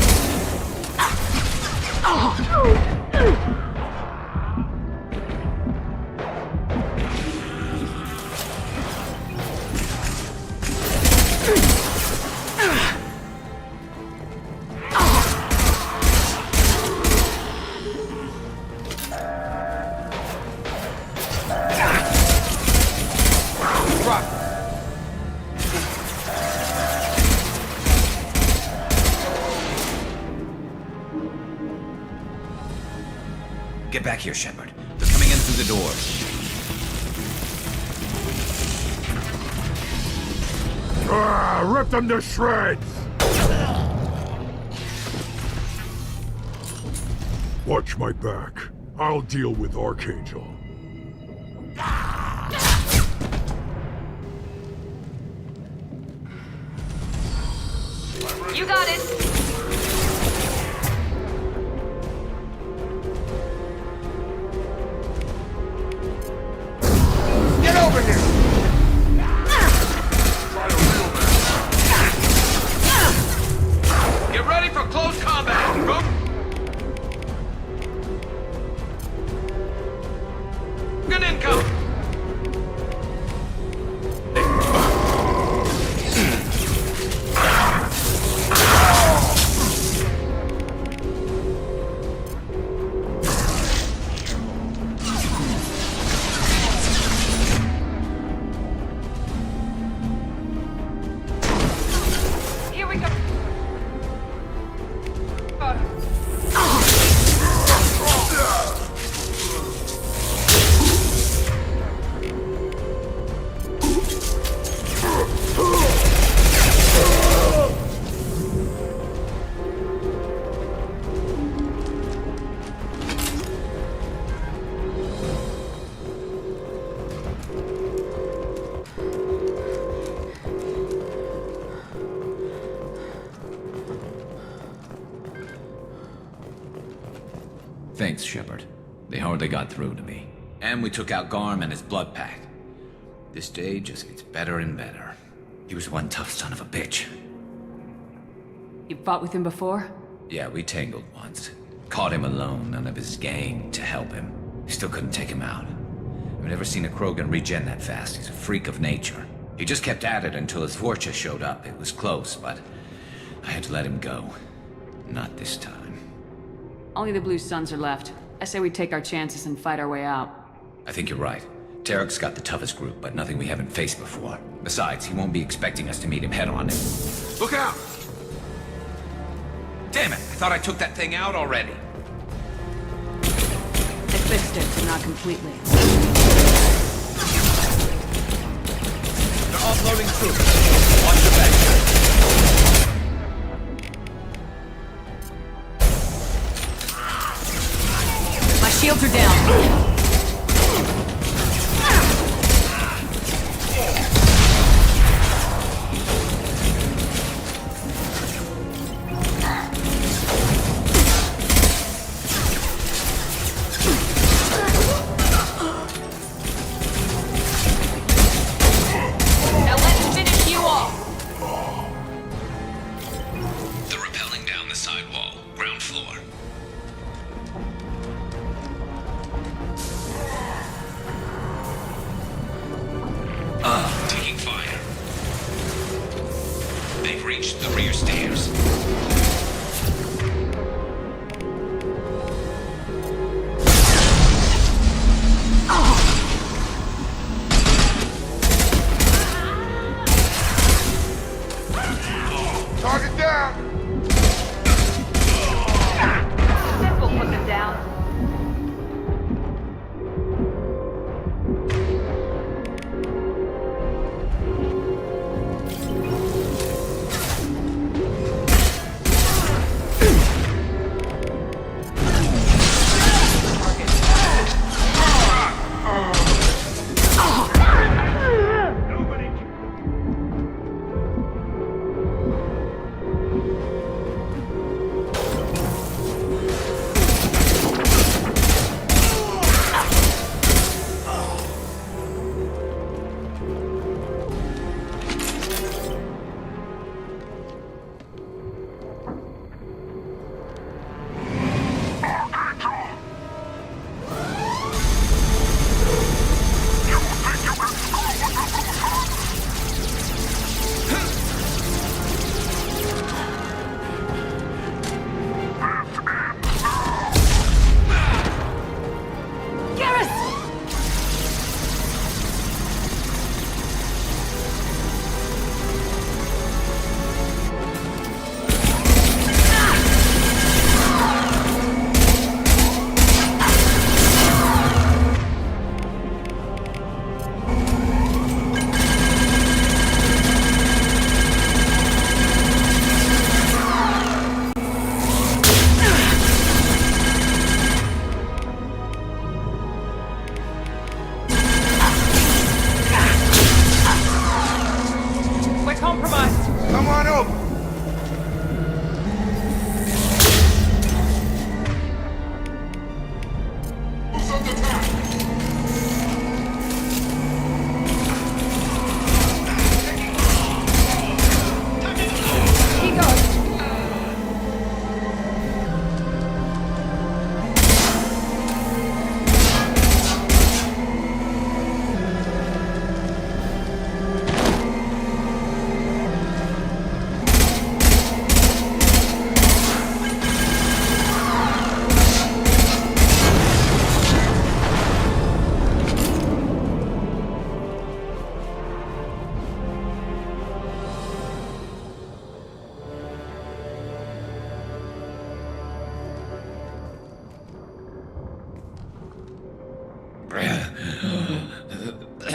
Get back here, Shepard. They're coming in through the doors. Rip them to shreds! Watch my back. I'll deal with Archangel. You got it! Get over here! Get ready for close combat! Good income! Here we go. Thanks, Shepard. They hardly got through to me. And we took out Garm and his blood pack. This day just gets better and better. He was one tough son of a bitch. You fought with him before? Yeah, we tangled once. Caught him alone, none of his gang to help him. Still couldn't take him out. I've never seen a Krogan regen that fast. He's a freak of nature. He just kept at it until his Vorcha showed up. It was close, but I had to let him go. Not this time. Only the Blue Suns are left. I say we take our chances and fight our way out. I think you're right. Tarek's got the toughest group, but nothing we haven't faced before. Besides, he won't be expecting us to meet him head-on. Look out! Damn it! I thought I took that thing out already. I fixed it, but not completely. They're offloading troops. Watch your back. My shields are down. Now let's finish you off. They're rappelling down the side wall, ground floor. Taking fire. They've reached the rear stairs. Target down! This will put them down.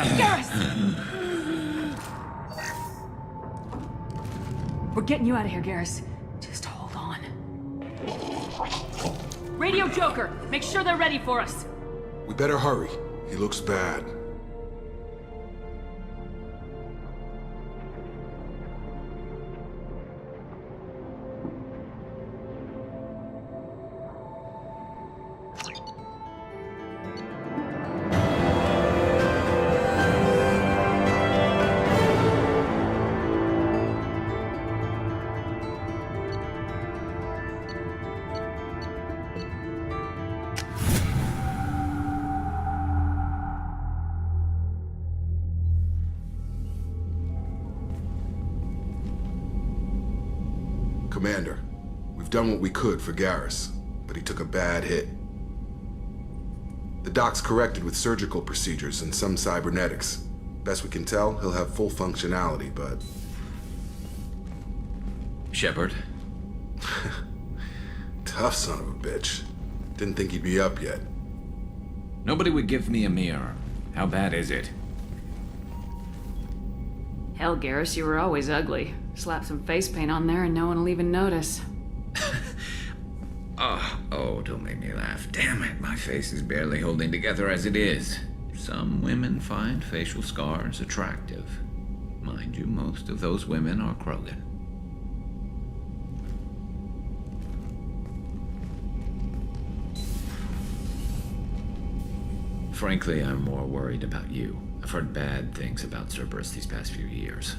Garrus! We're getting you out of here, Garrus. Just hold on. Radio Joker, make sure they're ready for us. We better hurry. He looks bad. Commander, we've done what we could for Garrus, but he took a bad hit. The doc's corrected with surgical procedures and some cybernetics. Best we can tell, he'll have full functionality, but... Shepard? Tough son of a bitch. Didn't think he'd be up yet. Nobody would give me a mirror. How bad is it? Hell, Garrus, you were always ugly. Slap some face paint on there and no one will even notice. Oh, don't make me laugh. Damn it, my face is barely holding together as it is. Some women find facial scars attractive. Mind you, most of those women are Krogan. Frankly, I'm more worried about you. I've heard bad things about Cerberus these past few years.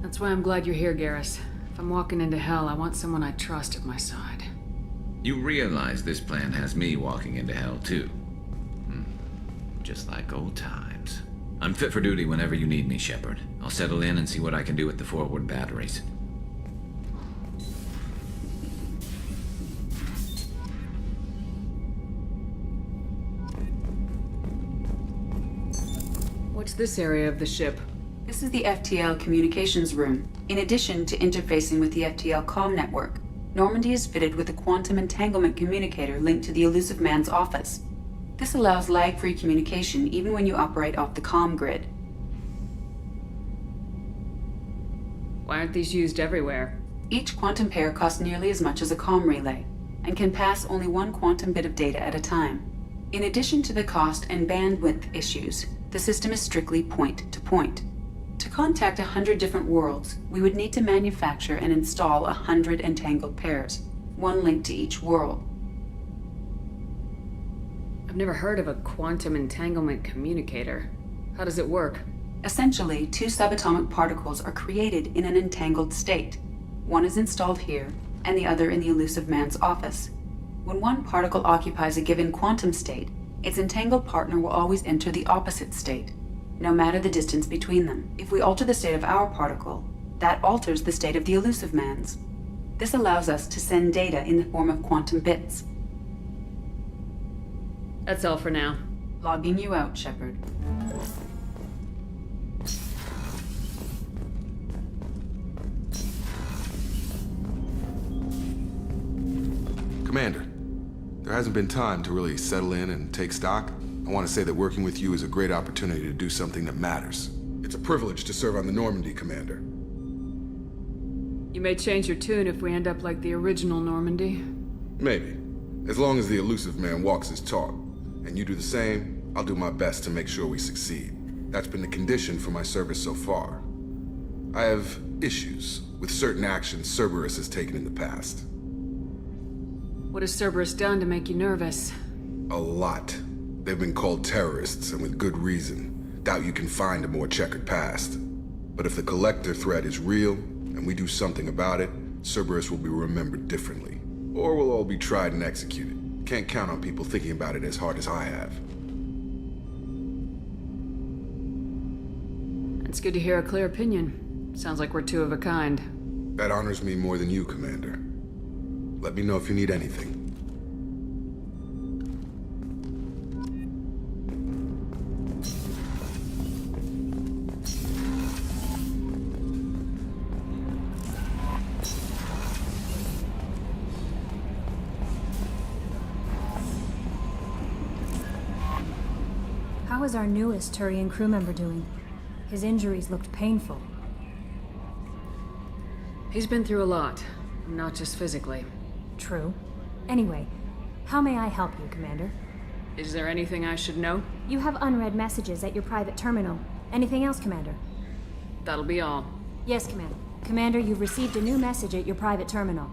That's why I'm glad you're here, Garrus. If I'm walking into hell, I want someone I trust at my side. You realize this plan has me walking into hell, too. Just like old times. I'm fit for duty whenever you need me, Shepard. I'll settle in and see what I can do with the forward batteries. What's this area of the ship? This is the FTL communications room. In addition to interfacing with the FTL comm network, Normandy is fitted with a quantum entanglement communicator linked to the Elusive Man's office. This allows lag-free communication even when you operate off the comm grid. Why aren't these used everywhere? Each quantum pair costs nearly as much as a comm relay, and can pass only one quantum bit of data at a time. In addition to the cost and bandwidth issues, the system is strictly point-to-point. To contact 100 different worlds, we would need to manufacture and install 100 entangled pairs, one linked to each world. I've never heard of a quantum entanglement communicator. How does it work? Essentially, two subatomic particles are created in an entangled state. One is installed here, and the other in the Elusive Man's office. When one particle occupies a given quantum state, its entangled partner will always enter the opposite state, no matter the distance between them. If we alter the state of our particle, that alters the state of the Elusive Man's. This allows us to send data in the form of quantum bits. That's all for now. Logging you out, Shepard. Commander, there hasn't been time to really settle in and take stock. I want to say that working with you is a great opportunity to do something that matters. It's a privilege to serve on the Normandy, Commander. You may change your tune if we end up like the original Normandy. Maybe. As long as the Elusive Man walks his talk, and you do the same, I'll do my best to make sure we succeed. That's been the condition for my service so far. I have issues with certain actions Cerberus has taken in the past. What has Cerberus done to make you nervous? A lot. They've been called terrorists, and with good reason. Doubt you can find a more checkered past. But if the Collector threat is real, and we do something about it, Cerberus will be remembered differently. Or we'll all be tried and executed. Can't count on people thinking about it as hard as I have. It's good to hear a clear opinion. Sounds like we're two of a kind. That honors me more than you, Commander. Let me know if you need anything. How is our newest Turian crew member doing? His injuries looked painful. He's been through a lot, not just physically. True. Anyway, how may I help you, Commander? Is there anything I should know? You have unread messages at your private terminal. Anything else, Commander? That'll be all. Yes, Commander. Commander, you've received a new message at your private terminal.